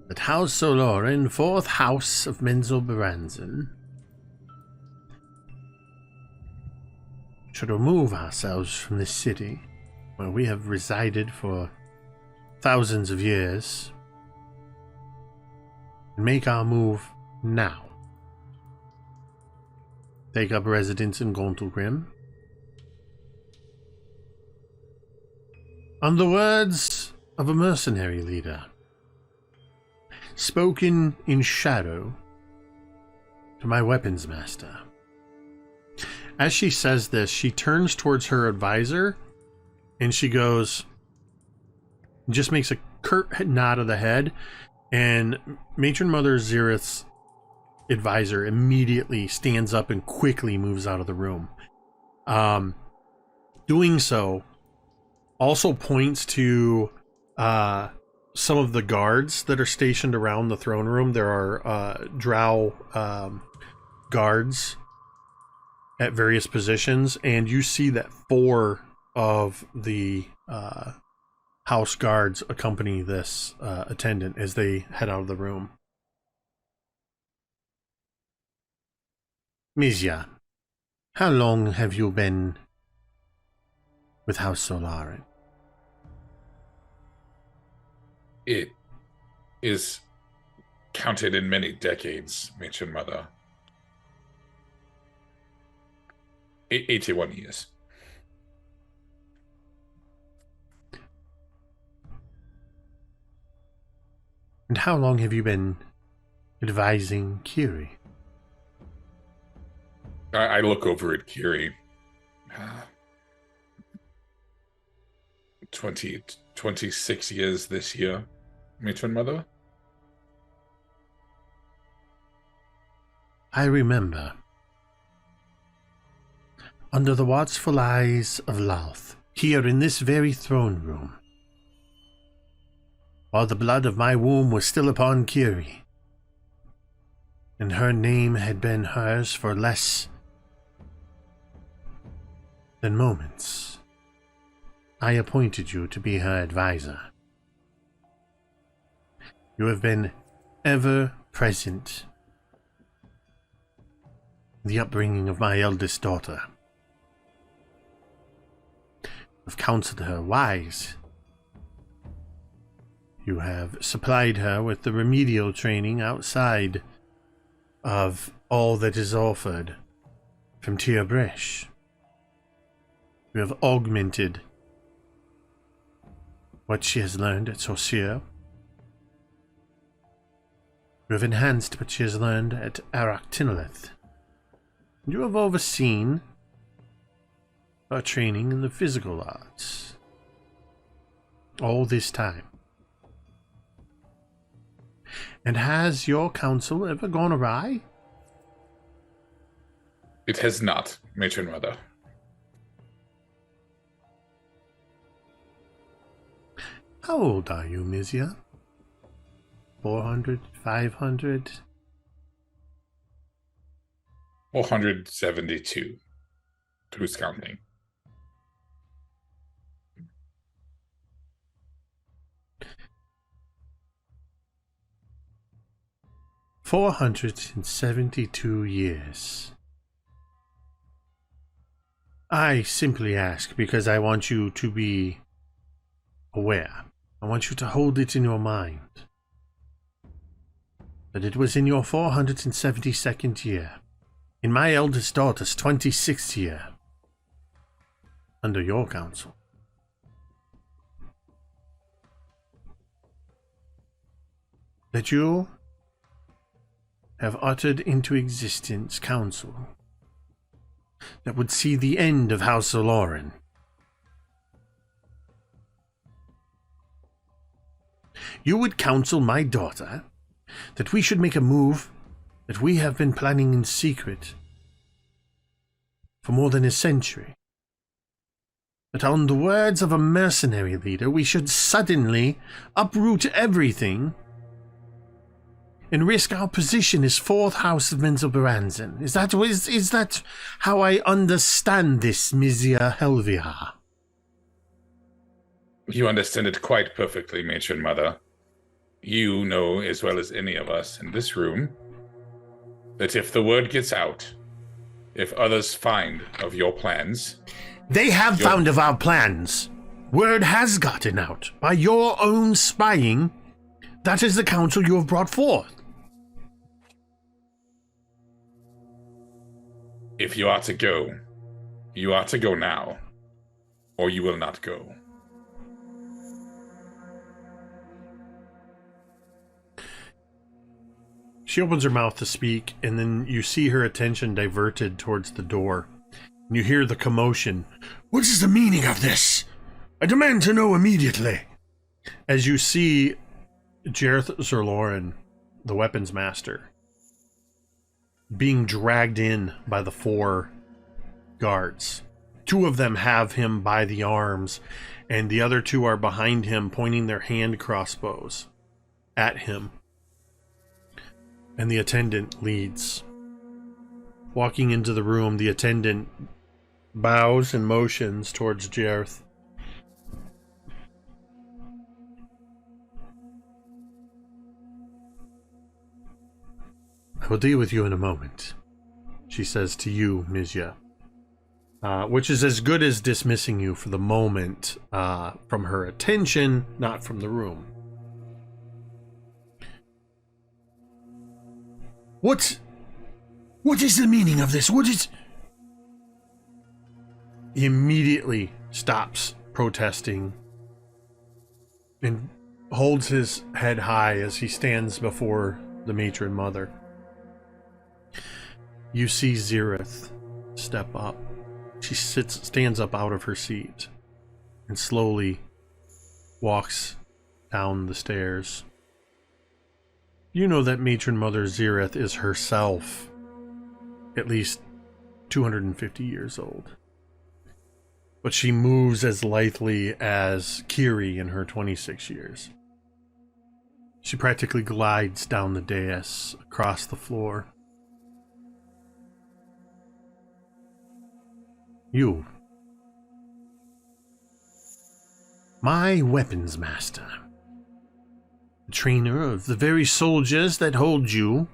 that House Soloran, 4th House of Menzoberranzan, should remove ourselves from this city where we have resided for thousands of years and make our move now. Take up residence in Candlekeep. On the words of a mercenary leader, spoken in shadow to my weapons master. As she says this, she turns towards her advisor and she goes, just makes a curt nod of the head, and Matron Mother Xerath's advisor immediately stands up and quickly moves out of the room. Doing so, also points to some of the guards that are stationed around the throne room. There are drow guards at various positions, and you see that 4 of the house guards accompany this attendant as they head out of the room. Mizya, how long have you been with House Solarin? It is counted in many decades, Ancient Mother. 81 years. And how long have you been advising Cari? I look over at Cari. 26 years this year, Matron Mother. I remember. Under the watchful eyes of Louth, here in this very throne room, while the blood of my womb was still upon Cari, and her name had been hers for less than moments, I appointed you to be her advisor. You have been ever present in the upbringing of my eldest daughter. You've counseled her wise. You have supplied her with the remedial training outside of all that is offered from Teera Bresh. You have augmented what she has learned at Saussure. You have enhanced what she has learned at Aractinolith. You have overseen her training in the physical arts. All this time. And has your counsel ever gone awry? It has not, Matron Mother. How old are you, Mizya? 400, 500? 472. Who's counting? $472 years. I simply ask because I want you to be aware. I want you to hold it in your mind that it was in your 472nd year, in my eldest daughter's 26th year, under your counsel, that you have uttered into existence counsel that would see the end of House Solarin. You would counsel my daughter that we should make a move that we have been planning in secret for more than a century. That on the words of a mercenary leader, we should suddenly uproot everything and risk our position as 4th House of Menzoberranzan. Is that how I understand this, Mizya Helvia? You understand it quite perfectly, Matron Mother. You know as well as any of us in this room that if the word gets out, if others find of your plans... They have found of our plans. Word has gotten out by your own spying. That is the counsel you have brought forth. If you are to go now, or you will not go. She opens her mouth to speak, and then you see her attention diverted towards the door. And you hear the commotion. What is the meaning of this? I demand to know immediately. As you see Jareth Zerlorin, the weapons master, being dragged in by the 4 guards two of them have him by the arms, and the other two are behind him, pointing their hand crossbows at him. And the attendant leads. Walking into the room, the attendant bows and motions towards Jareth. I will deal with you in a moment, she says to you, Mizya. Which is as good as dismissing you for the moment from her attention, not from the room. What is the meaning of this? What is... He immediately stops protesting and holds his head high as he stands before the matron mother. You see Xerath step up. She stands up out of her seat and slowly walks down the stairs. You know that matron mother Xerath is herself at least 250 years old. But she moves as lithely as Cari in her 26 years. She practically glides down the dais, across the floor. You. My weapons master. The trainer of the very soldiers that hold you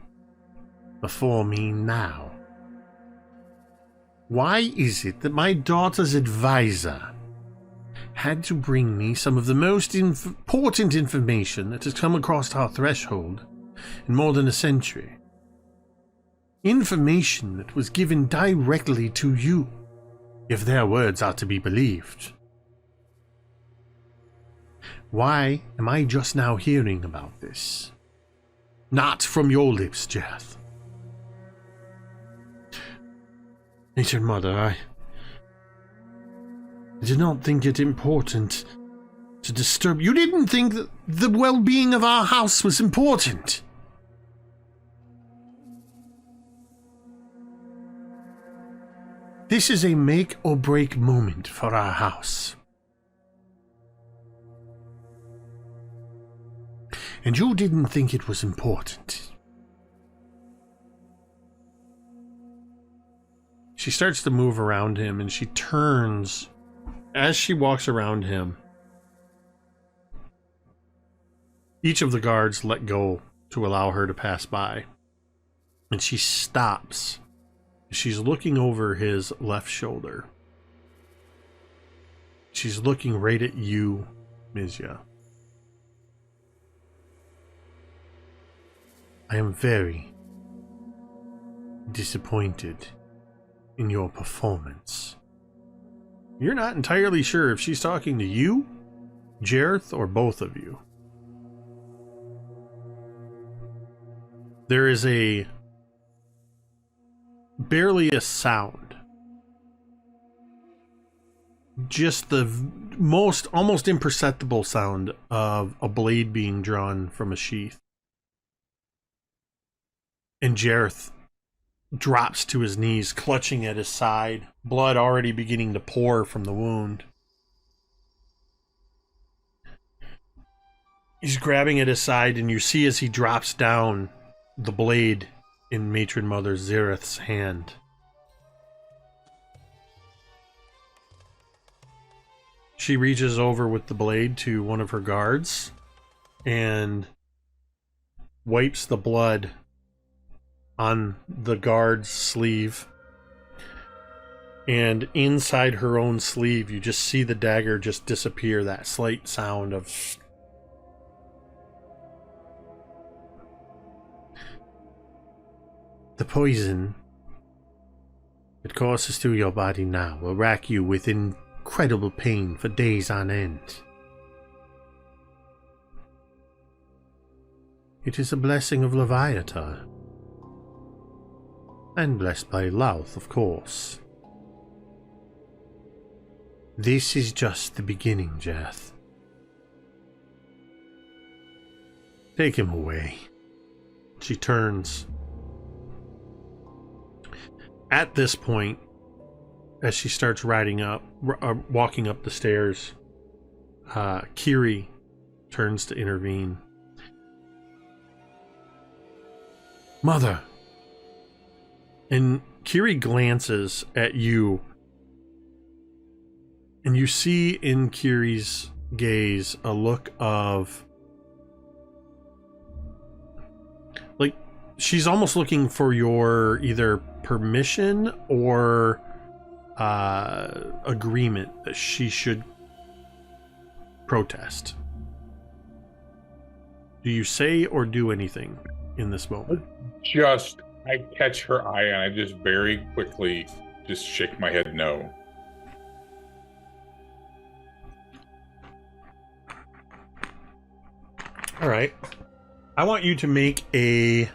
before me now. Why is it that my daughter's advisor had to bring me some of the most important information that has come across our threshold in more than a century? Information that was given directly to you, if their words are to be believed. Why am I just now hearing about this? Not from your lips, Jareth. Matron Mother, I did not think it important to disturb. You didn't think that the well-being of our house was important. This is a make-or-break moment for our house. And you didn't think it was important. She starts to move around him, and she turns. As she walks around him, each of the guards let go to allow her to pass by. And she stops. She's looking over his left shoulder. She's looking right at you, Mizya. I am very disappointed in your performance. You're not entirely sure if she's talking to you, Jareth, or both of you. There is barely a sound. Just the almost imperceptible sound of a blade being drawn from a sheath. And Jareth drops to his knees, clutching at his side, blood already beginning to pour from the wound. He's grabbing at his side, and you see as he drops down the blade in Matron Mother Xerath's hand. She reaches over with the blade to one of her guards and wipes the blood on the guard's sleeve, and inside her own sleeve you just see the dagger just disappear, that slight sound of... The poison that courses through your body now will rack you with incredible pain for days on end. It is a blessing of Leviathan. And blessed by Louth, of course. This is just the beginning, Jareth. Take him away. She turns. At this point, as she starts walking up the stairs, Cari turns to intervene. Mother! And Cari glances at you, and you see in Cari's gaze a look of, like, she's almost looking for your either permission or agreement that she should protest. Do you say or do anything in this moment? I catch her eye and I just very quickly just shake my head no. All right. I want you to make a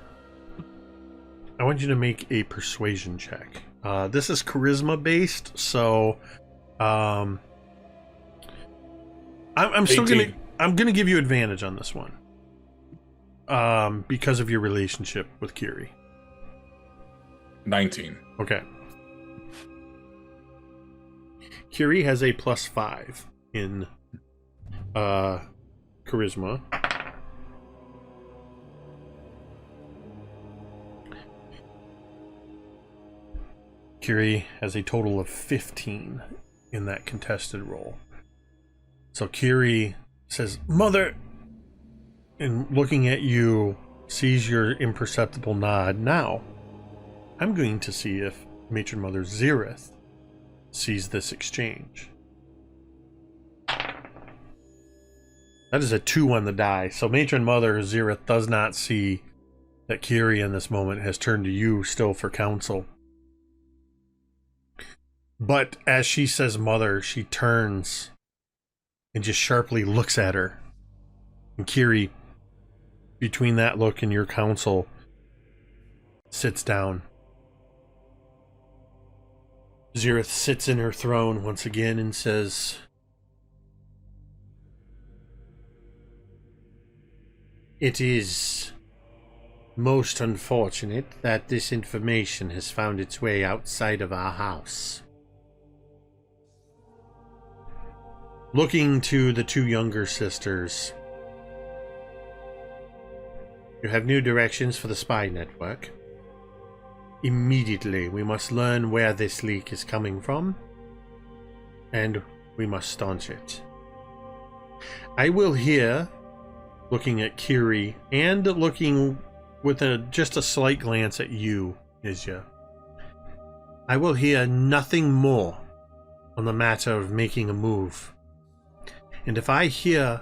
persuasion check. This is charisma based, so I'm still 18. I'm gonna give you advantage on this one. Because of your relationship with Cari. 19. Okay. Cari has a +5 in charisma. Cari has a total of 15 in that contested roll. So Cari says, Mother, and looking at you, sees your imperceptible nod. Now, I'm going to see if Matron Mother Xereth sees this exchange. That is a 2 on the die. So Matron Mother Xereth does not see that Cari in this moment has turned to you still for counsel. But as she says mother, she turns and just sharply looks at her. And Cari, between that look and your counsel, sits down. Xereth sits in her throne once again and says, It is most unfortunate that this information has found its way outside of our house. Looking to the 2 younger sisters, you have new directions for the spy network. Immediately, we must learn where this leak is coming from, and we must staunch it. I will hear, looking at Cari, and looking with just a slight glance at you, Mizya, I will hear nothing more on the matter of making a move. And if I hear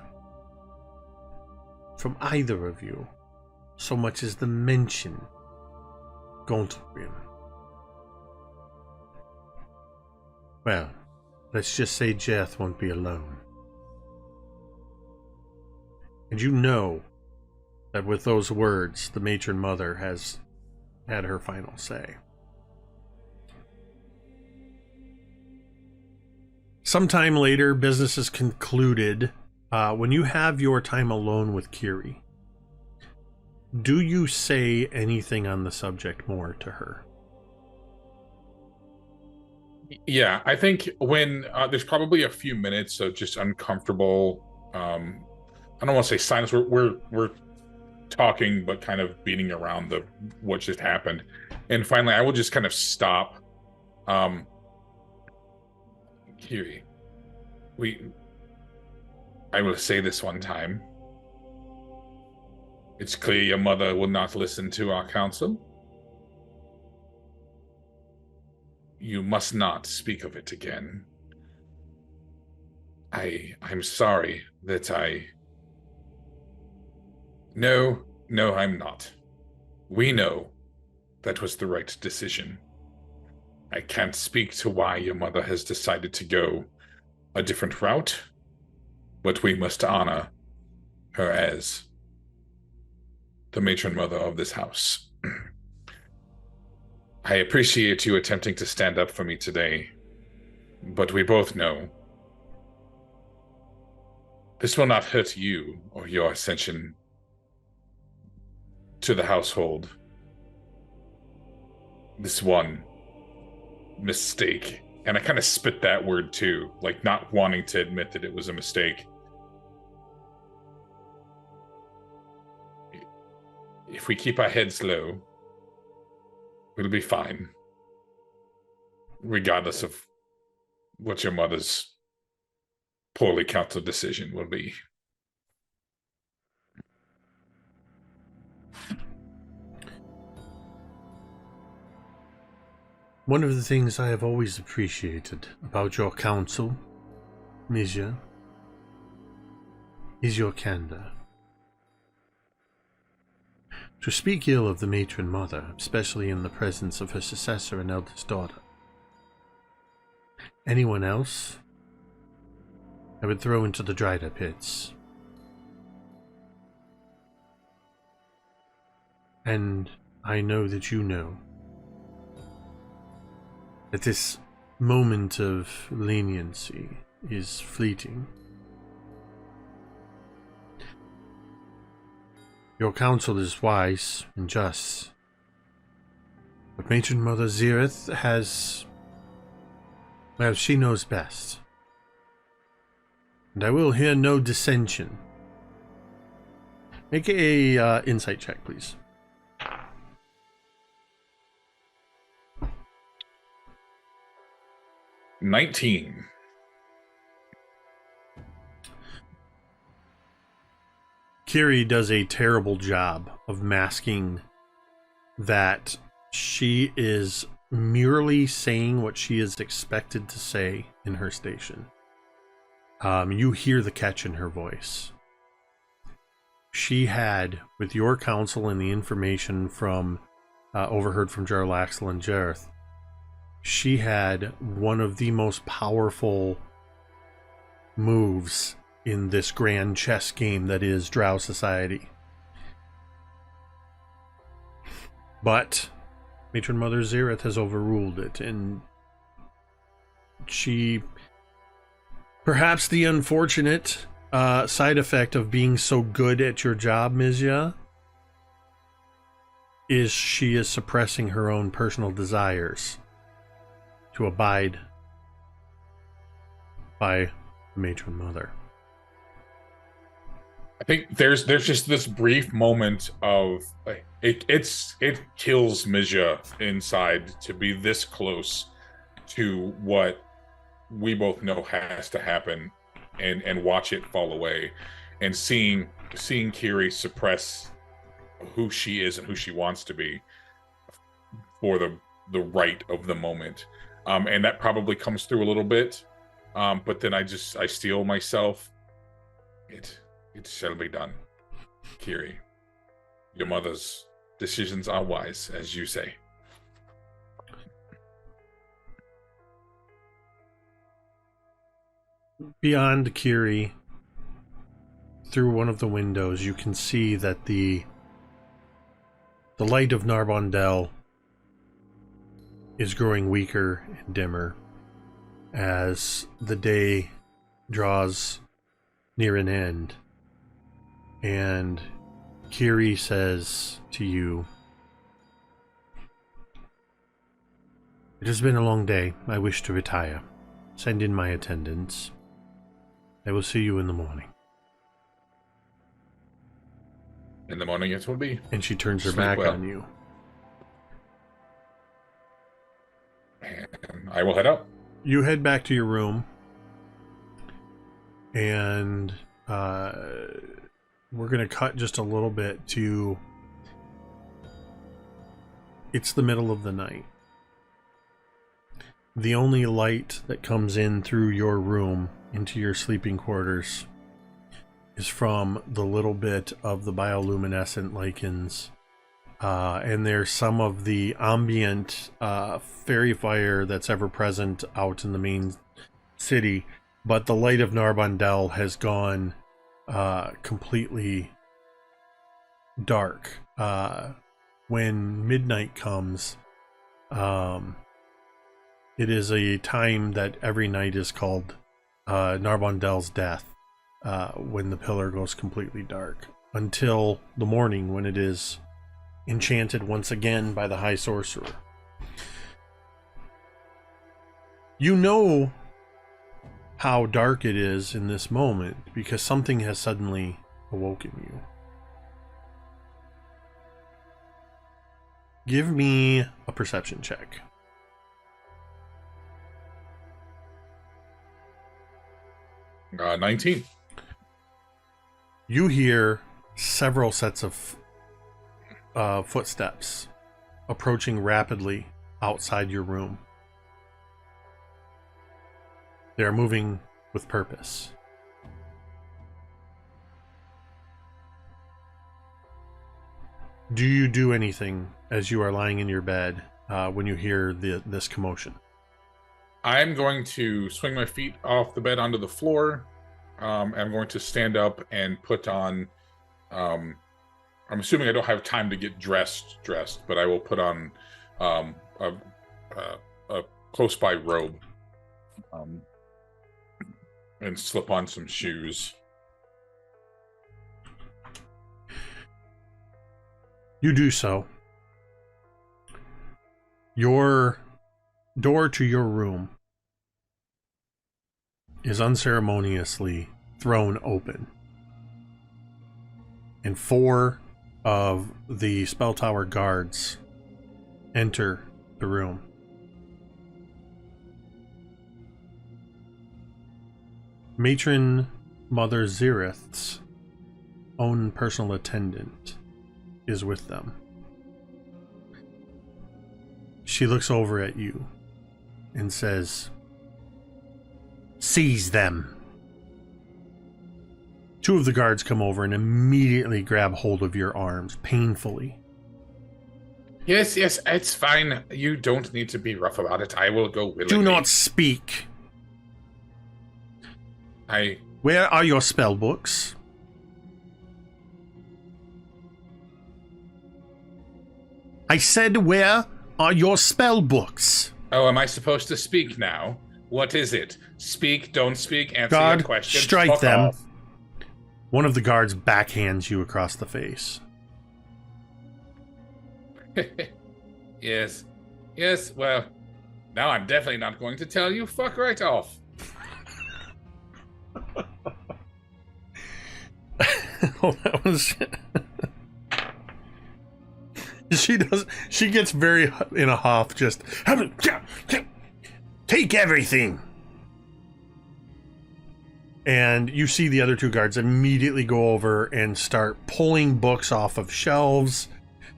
from either of you so much as the mention Gauntlerim, well, let's just say Jeth won't be alone. And you know that with those words, the matron mother has had her final say. Sometime later, business is concluded. When you have your time alone with Cari, do you say anything on the subject more to her? Yeah, I think when there's probably a few minutes of just uncomfortable, I don't want to say silence. We're talking, but kind of beating around what just happened. And finally, I will just kind of stop. Cari, I will say this one time. It's clear your mother will not listen to our counsel. You must not speak of it again. I'm sorry that No, I'm not. We know that was the right decision. I can't speak to why your mother has decided to go a different route, but we must honor her as the matron mother of this house. I appreciate you attempting to stand up for me today, but we both know this will not hurt you or your ascension to the household. This one mistake And I kind of spit that word too, like not wanting to admit that it was a mistake. If we keep our heads low, we'll be fine. Regardless of what your mother's poorly counseled decision will be. One of the things I have always appreciated about your counsel, Mizya, is your candor. To speak ill of the matron mother, especially in the presence of her successor and eldest daughter. Anyone else, I would throw into the dried up pits. And I know that you know that this moment of leniency is fleeting. Your counsel is wise and just, but Matron Mother Zirith has... well, she knows best. And I will hear no dissension. Make a insight check, please. $19. Cari does a terrible job of masking that she is merely saying what she is expected to say in her station. You hear the catch in her voice. She had, with your counsel and the information from overheard from Jarlaxle and Jareth, she had one of the most powerful moves in this grand chess game that is Drow Society. But Matron Mother Zirith has overruled it, and she... perhaps the unfortunate side effect of being so good at your job, Mizya, is she is suppressing her own personal desires to abide by the Matron Mother. I think there's just this brief moment of it kills Mizya inside to be this close to what we both know has to happen and watch it fall away, and seeing Cari suppress who she is and who she wants to be for the right of the moment. And that probably comes through a little bit. But then I steel myself. It shall be done. Cari, your mother's decisions are wise, as you say. Beyond Cari, through one of the windows, you can see that the light of Narbondel is growing weaker and dimmer as the day draws near an end. And Cari says to you, "It has been a long day. I wish to retire. Send in my attendants. I will see you in the morning." In the morning it will be. And she turns her Sleep back well. on you. And I will head up. You head back to your room, and we're going to cut just a little bit to... it's the middle of the night. The only light that comes in through your room into your sleeping quarters is from the little bit of the bioluminescent lichens. And there's some of the ambient fairy fire that's ever present out in the main city, but the light of Narbondel has gone completely dark. When midnight comes, it is a time that every night is called Narbondel's death, when the pillar goes completely dark, until the morning when it is enchanted once again by the High Sorcerer. You know how dark it is in this moment because something has suddenly awoken you. Give me a perception check. Uh, 19. You hear several sets of footsteps approaching rapidly outside your room. They are moving with purpose. Do you do anything as you are lying in your bed when you hear this commotion? I'm going to swing my feet off the bed onto the floor. I'm going to stand up and put on. I'm assuming I don't have time to get dressed, but I will put on a close by robe and slip on some shoes. You do so. Your door to your room is unceremoniously thrown open, and 4 of the spell tower guards enter the room. Matron Mother Zirith's own personal attendant is with them. She looks over at you and says, "Seize them." 2 of the guards come over and immediately grab hold of your arms, painfully. Yes, it's fine. You don't need to be rough about it. I will go willingly. Do not speak. Where are your spell books? I said, where are your spell books? Oh, am I supposed to speak now? What is it? Speak, don't speak, answer Guard, your question. strike Fuck them. off. One of the guards backhands you across the face. Yes, well, now I'm definitely not going to tell you. Fuck right off. Oh, that was... She gets very in a huff, just... Take everything! And you see the other 2 guards immediately go over and start pulling books off of shelves.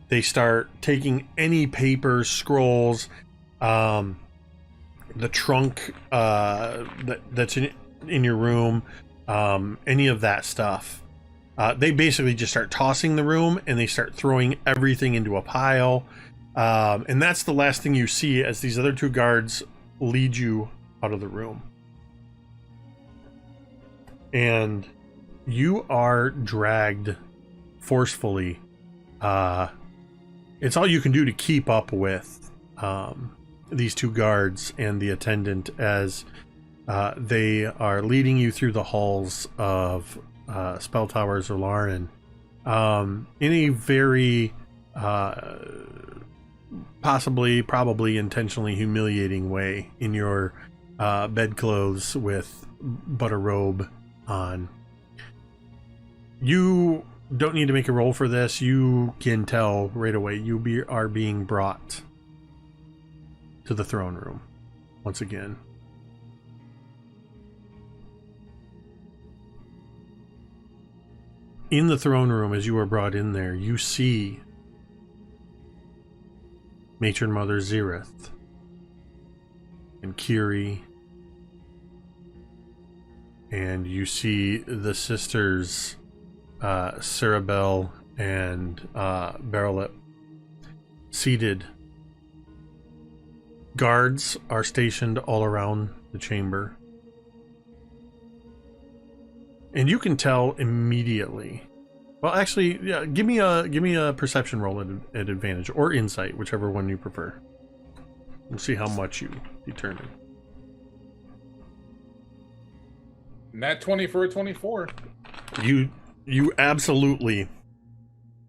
They start taking any papers, scrolls, the trunk that's in your room, any of that stuff. They basically just start tossing the room, and they start throwing everything into a pile. And that's the last thing you see as these other 2 guards lead you out of the room. And you are dragged forcefully. It's all you can do to keep up with these 2 guards and the attendant as they are leading you through the halls of Spell Towers Zolaran in a very probably intentionally humiliating way, in your bedclothes with but a robe on. You don't need to make a roll for this. You can tell right away you are being brought to the throne room once again. In the throne room, as you are brought in there, you see Matron Mother Zirith and Cari, and you see the sisters Cerebel and Barrelip seated. Guards are stationed all around the chamber, and you can tell immediately. Well, actually, yeah, give me a perception roll at advantage, or insight, whichever one you prefer. We'll see how much you determine. Nat 20 for a 24. You absolutely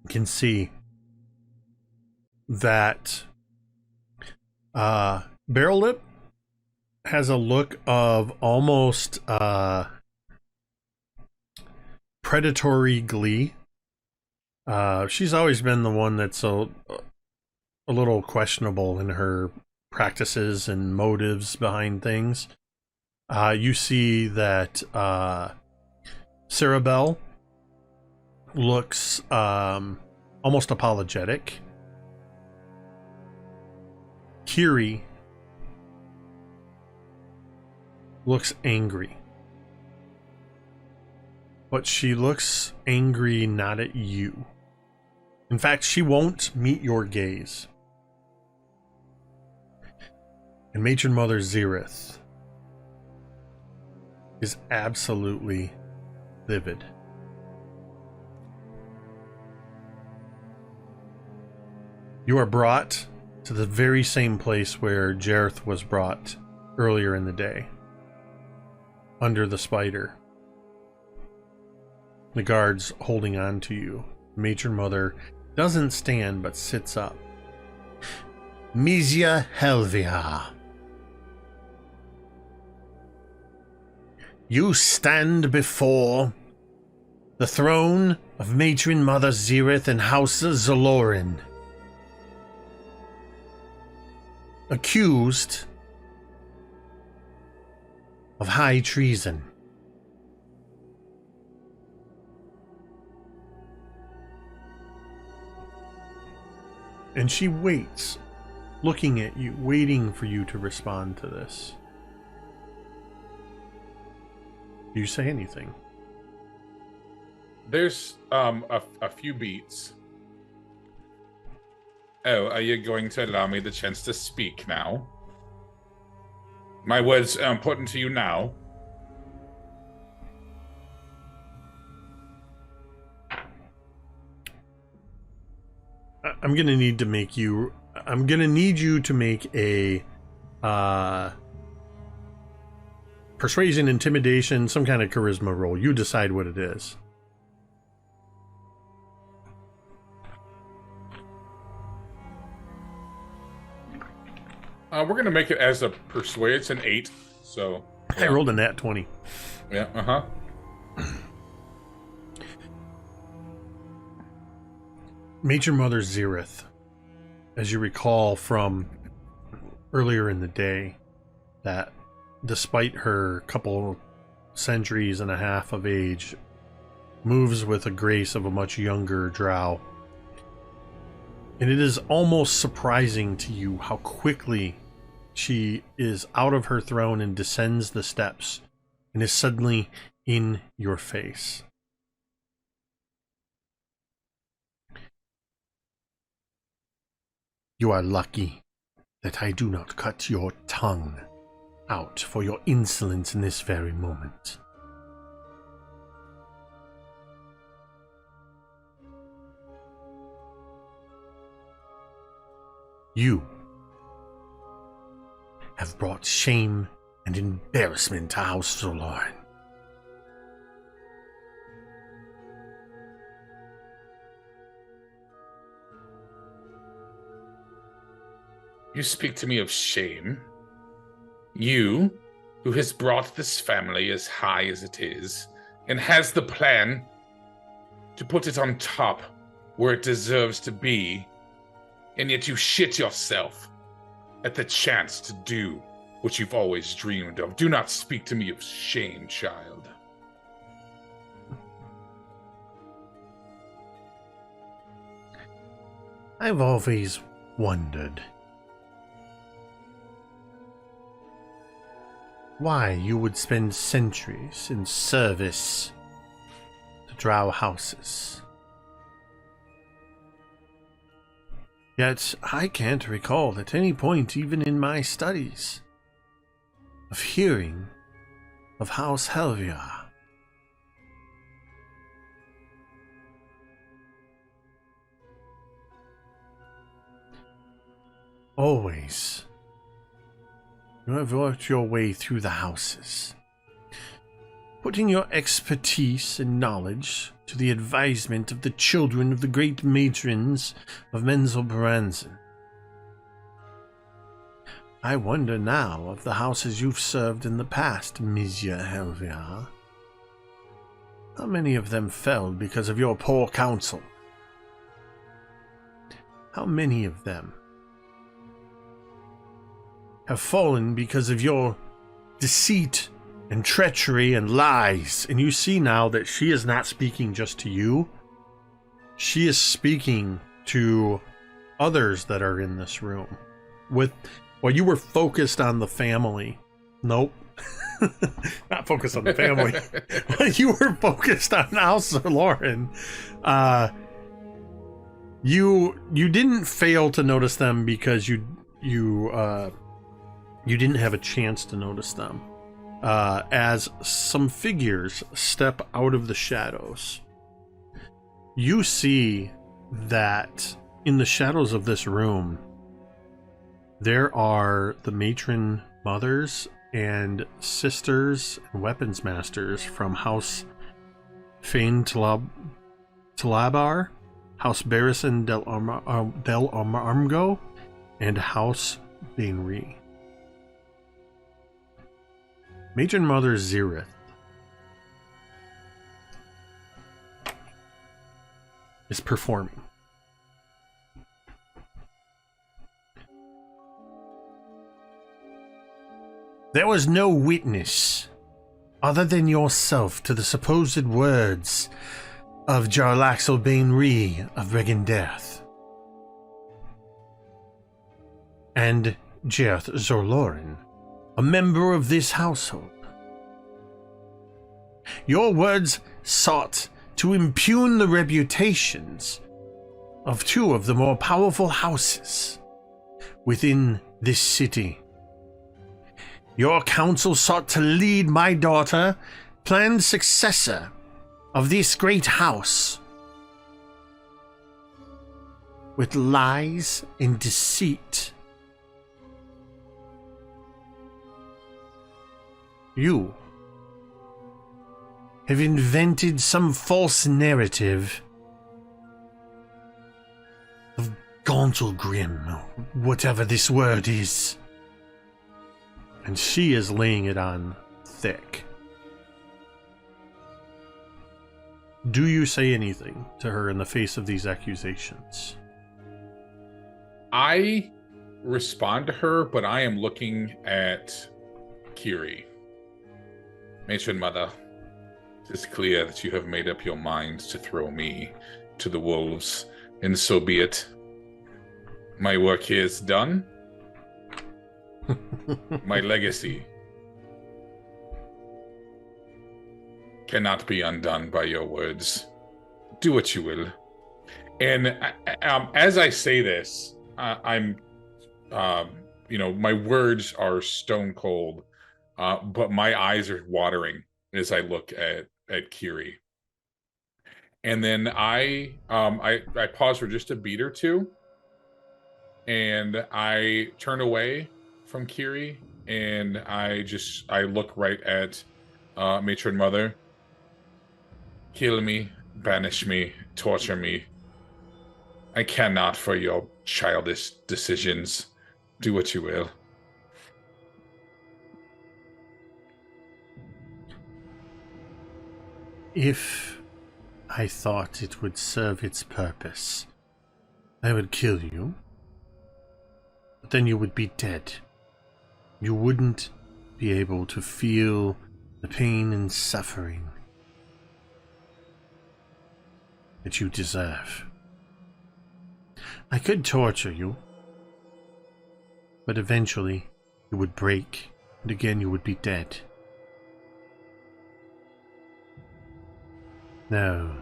can see that Barrel Lip has a look of almost predatory glee. She's always been the one that's a little questionable in her practices and motives behind things. You see that Cerebel looks almost apologetic. Cari looks angry. But she looks angry not at you. In fact, she won't meet your gaze. And Matron Mother Xereth is absolutely livid. You are brought to the very same place where Jareth was brought earlier in the day, under the spider. The guards holding on to you. Matron Mother doesn't stand but sits up. Mizya Helvia, you stand before the throne of Matron Mother Xereth and House Zalorin, accused of high treason. And she waits, looking at you, waiting for you to respond to this. Do you say anything? There's a few beats. Oh, are you going to allow me the chance to speak now? My words are important to you now. I'm gonna need to make you. I'm gonna need you to make a persuasion, intimidation, some kind of charisma roll. You decide what it is. We're gonna make it as a persuade. It's an 8, so yeah. I rolled a nat 20. Yeah. Matron Mother Xereth, as you recall from earlier in the day, that despite her couple centuries and a half of age, moves with the grace of a much younger drow. And it is almost surprising to you how quickly she is out of her throne and descends the steps and is suddenly in your face. You are lucky that I do not cut your tongue out for your insolence in this very moment. You have brought shame and embarrassment to House Zoloran. You speak to me of shame. You, who has brought this family as high as it is, and has the plan to put it on top where it deserves to be, and yet you shit yourself at the chance to do what you've always dreamed of. Do not speak to me of shame, child. I've always wondered why you would spend centuries in service to drow houses. Yet I can't recall at any point, even in my studies, of hearing of House Helvia. Always, you have worked your way through the houses, putting your expertise and knowledge to the advisement of the children of the great matrons of Menzel Baranzan. I wonder now of the houses you've served in the past, Mizya Helvia. How many of them fell because of your poor counsel? How many of them have fallen because of your deceit and treachery and lies? And you see now that she is not speaking just to you. She is speaking to others that are in this room. While you were focused on the family. Nope. Not focused on the family. You were focused on House Lauren. You didn't fail to notice them because you didn't have a chance to notice them. As some figures step out of the shadows, you see that in the shadows of this room, there are the matron mothers and sisters and weapons masters from House Fain Talabar, House Barrison del Armgo, and House Bainri. Matron Mother Zirith is performing. There was no witness other than yourself to the supposed words of Jarlaxle Bainri of Regenderth and Jerth Zorlorin, a member of this household. Your words sought to impugn the reputations of two of the more powerful houses within this city. Your counsel sought to lead my daughter, planned successor of this great house, with lies and deceit. You have invented some false narrative of Gauntlgrim, whatever this word is. And she is laying it on thick. Do you say anything to her in the face of these accusations? I respond to her, but I am looking at Cari. Matron Mother, it is clear that you have made up your minds to throw me to the wolves, and so be it. My work here is done. My legacy cannot be undone by your words. Do what you will. And as I say this, I'm, my words are stone cold, but my eyes are watering as I look at Cari. And then I pause for just a beat or two, and I turn away from Cari, and I look right at Matron Mother. Kill me, banish me, torture me. I care not for your childish decisions. Do what you will. If I thought it would serve its purpose, I would kill you. But then you would be dead. You wouldn't be able to feel the pain and suffering that you deserve. I could torture you, but eventually you would break, and again you would be dead. No.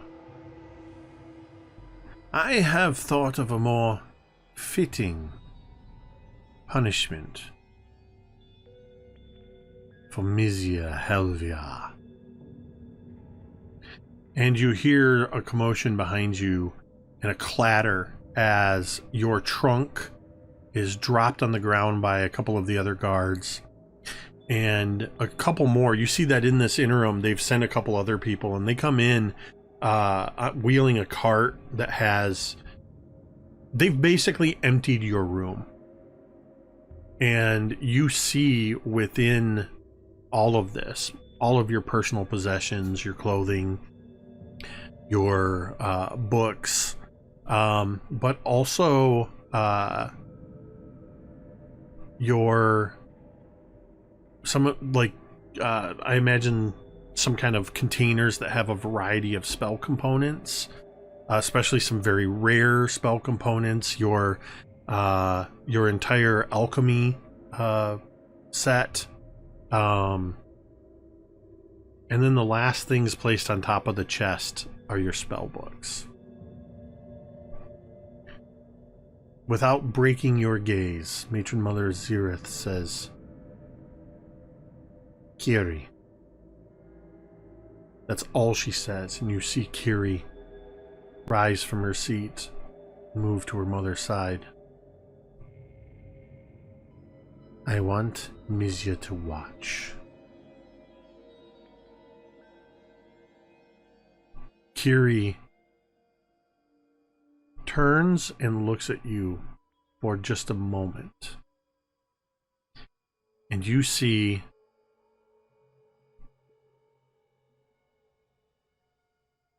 I have thought of a more fitting punishment for Mizya Helvia. And you hear a commotion behind you and a clatter as your trunk is dropped on the ground by a couple of the other guards. And a couple more. You see that in this interim, they've sent a couple other people, and they come in wheeling a cart that has... They've basically emptied your room. And you see within all of this, all of your personal possessions, your clothing, your books, but also your I imagine some kind of containers that have a variety of spell components, especially some very rare spell components. Your entire alchemy set, and then the last things placed on top of the chest are your spell books. Without breaking your gaze, Matron Mother Zirith says, Cari. That's all she says, and you see Cari rise from her seat, move to her mother's side. I want Mizya to watch. Cari turns and looks at you for just a moment. And you see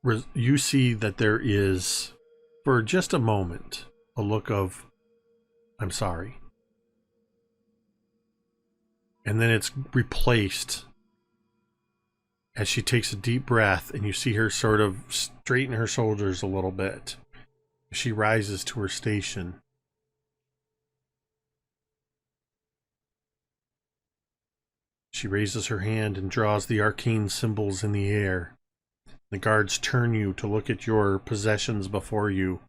that there is, for just a moment, a look of, I'm sorry. And then it's replaced as she takes a deep breath, and you see her sort of straighten her shoulders a little bit. She rises to her station. She raises her hand and draws the arcane symbols in the air. The guards turn you to look at your possessions before you.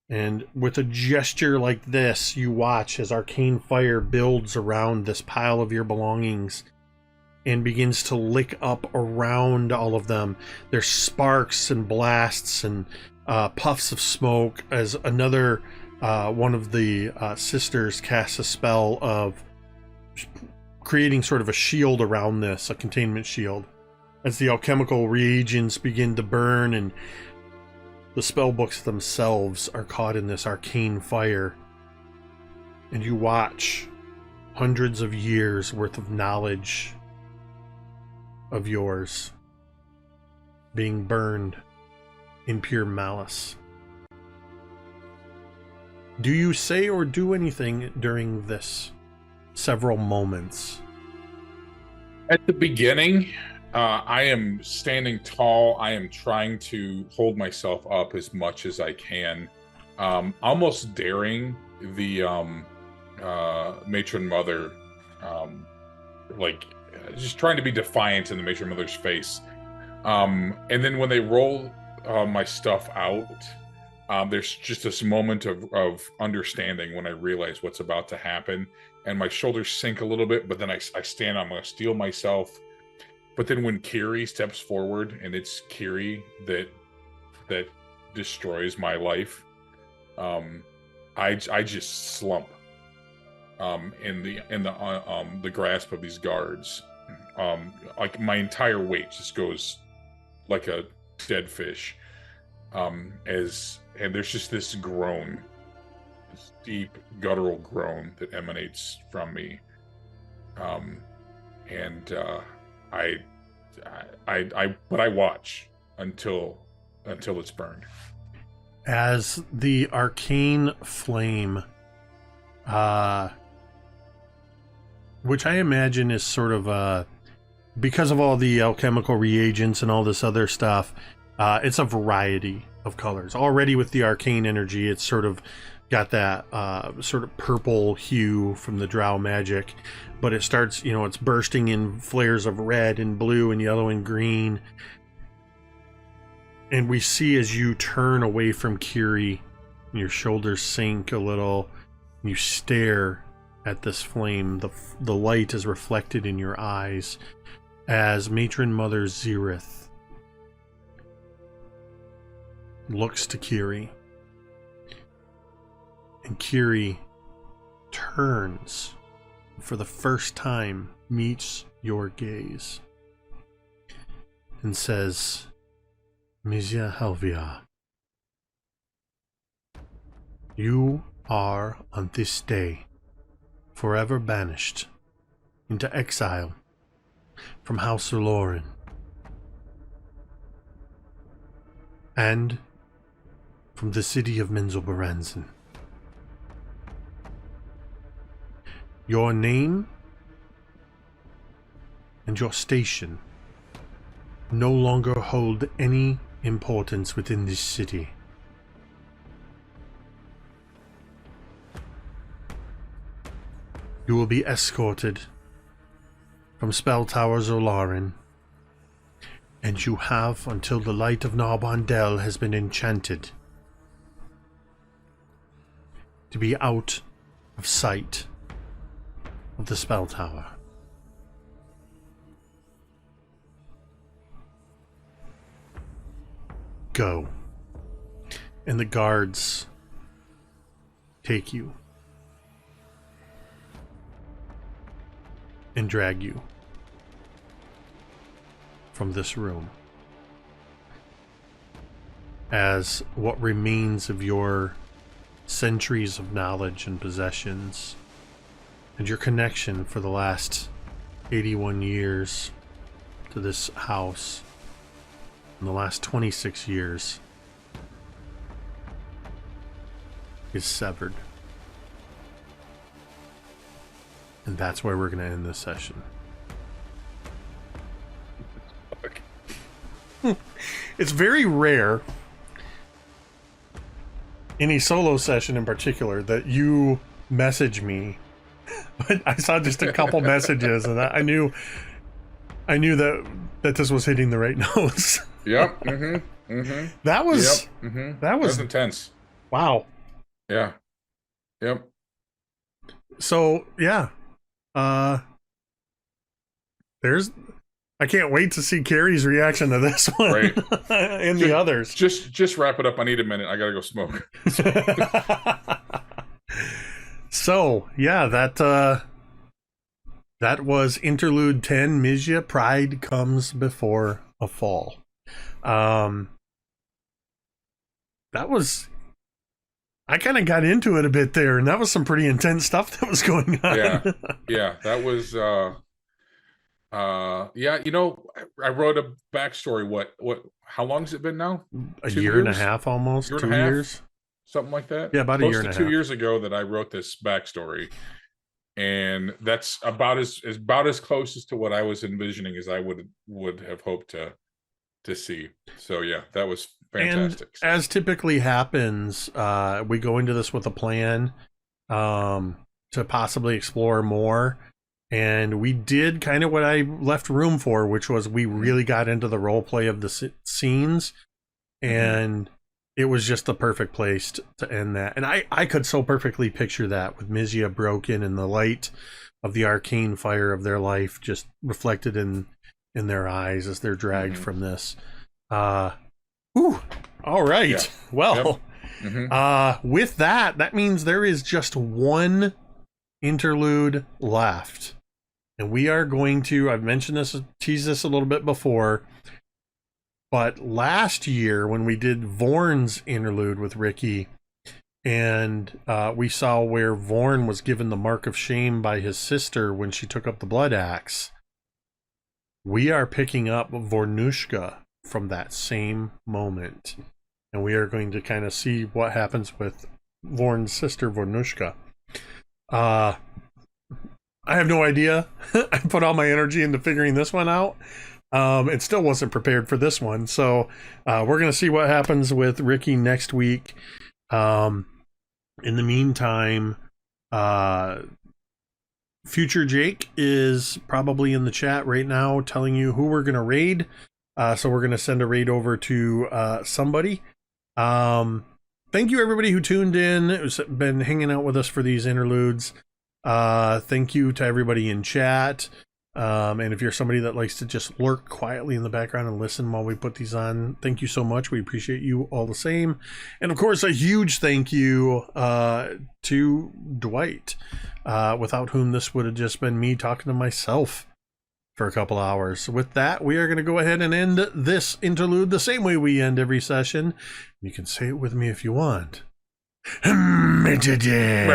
And with a gesture like this, you watch as arcane fire builds around this pile of your belongings and begins to lick up around all of them. There's sparks and blasts and puffs of smoke as another one of the sisters casts a spell of creating sort of a shield around this, a containment shield, as the alchemical reagents begin to burn and the spell books themselves are caught in this arcane fire. And you watch hundreds of years worth of knowledge of yours being burned in pure malice. Do you say or do anything during this several moments? At the beginning, I am standing tall. I am trying to hold myself up as much as I can, almost daring the matron mother, just trying to be defiant in the matron mother's face. And then when they roll my stuff out, there's just this moment of understanding when I realize what's about to happen, and my shoulders sink a little bit, but then I stand, I'm going to steel myself. But then when Cari steps forward, and it's Cari that destroys my life, I just slump in the grasp of these guards. Like my entire weight just goes like a dead fish. And there's just this groan, this deep guttural groan that emanates from me. But I watch until it's burned. As the arcane flame, which I imagine is sort of because of all the alchemical reagents and all this other stuff, it's a variety of colors. Already with the arcane energy, it's sort of got that sort of purple hue from the drow magic, but it starts, it's bursting in flares of red and blue and yellow and green. And we see as you turn away from Cari, your shoulders sink a little, you stare at this flame. The light is reflected in your eyes as Matron Mother Zirith looks to Cari. And Cari turns, for the first time, meets your gaze, and says, Mizya Helvia, you are on this day forever banished into exile from House Loren, and from the city of Menzelberanzen. Your name and your station no longer hold any importance within this city. You will be escorted from Spell Tower Zolarin, and you have until the light of Narbondel has been enchanted to be out of sight of the Spell Tower. Go. And the guards take you and drag you from this room, as what remains of your centuries of knowledge and possessions and your connection for the last 81 years to this house, in the last 26 years, is severed. And that's where we're going to end this session. It's very rare, in a solo session in particular, that you message me. But I saw just a couple messages, and I knew that this was hitting the right notes. Yep. That was That was intense. Wow. Yeah. Yep. So yeah, I can't wait to see Cari's reaction to this one, Right. and the others. Just wrap it up. I need a minute. I gotta go smoke. So yeah, that was Interlude 10, Mizya, Pride Comes Before a Fall. That was, I kind of got into it a bit there, and that was some pretty intense stuff that was going on. Yeah, that was yeah, you know, I wrote a backstory. What how long has it been now? A year and a half, almost 2 years, something like that. Yeah, about a year and a half. 2 years ago that I wrote this backstory, and that's about as close as to what I was envisioning as I would have hoped to see. So yeah, that was fantastic. And as typically happens, we go into this with a plan to possibly explore more. And we did kind of what I left room for, which was we really got into the role play of the scenes, and it was just the perfect place to end that. And I could so perfectly picture that, with Mizya broken and the light of the arcane fire of their life just reflected in their eyes as they're dragged from this. All right. Yeah. Well, with that means there is just one interlude left. And we are going to, I've mentioned this, teased this a little bit before, but last year when we did Vorn's interlude with Ricky, and we saw where Vorn was given the mark of shame by his sister when she took up the blood axe, we are picking up Vornushka from that same moment. And we are going to kind of see what happens with Vorn's sister, Vornushka. I have no idea. I put all my energy into figuring this one out. And still wasn't prepared for this one. So we're going to see what happens with Ricky next week. In the meantime, Future Jake is probably in the chat right now telling you who we're going to raid. So we're going to send a raid over to somebody. Thank you, everybody who tuned in, who's been hanging out with us for these interludes. Thank you to everybody in chat. And if you're somebody that likes to just lurk quietly in the background and listen while we put these on, thank you so much. We appreciate you all the same. And of course, a huge thank you to Dwight, without whom this would have just been me talking to myself for a couple hours. With that, we are going to go ahead and end this interlude the same way we end every session. You can say it with me if you want. Metadare.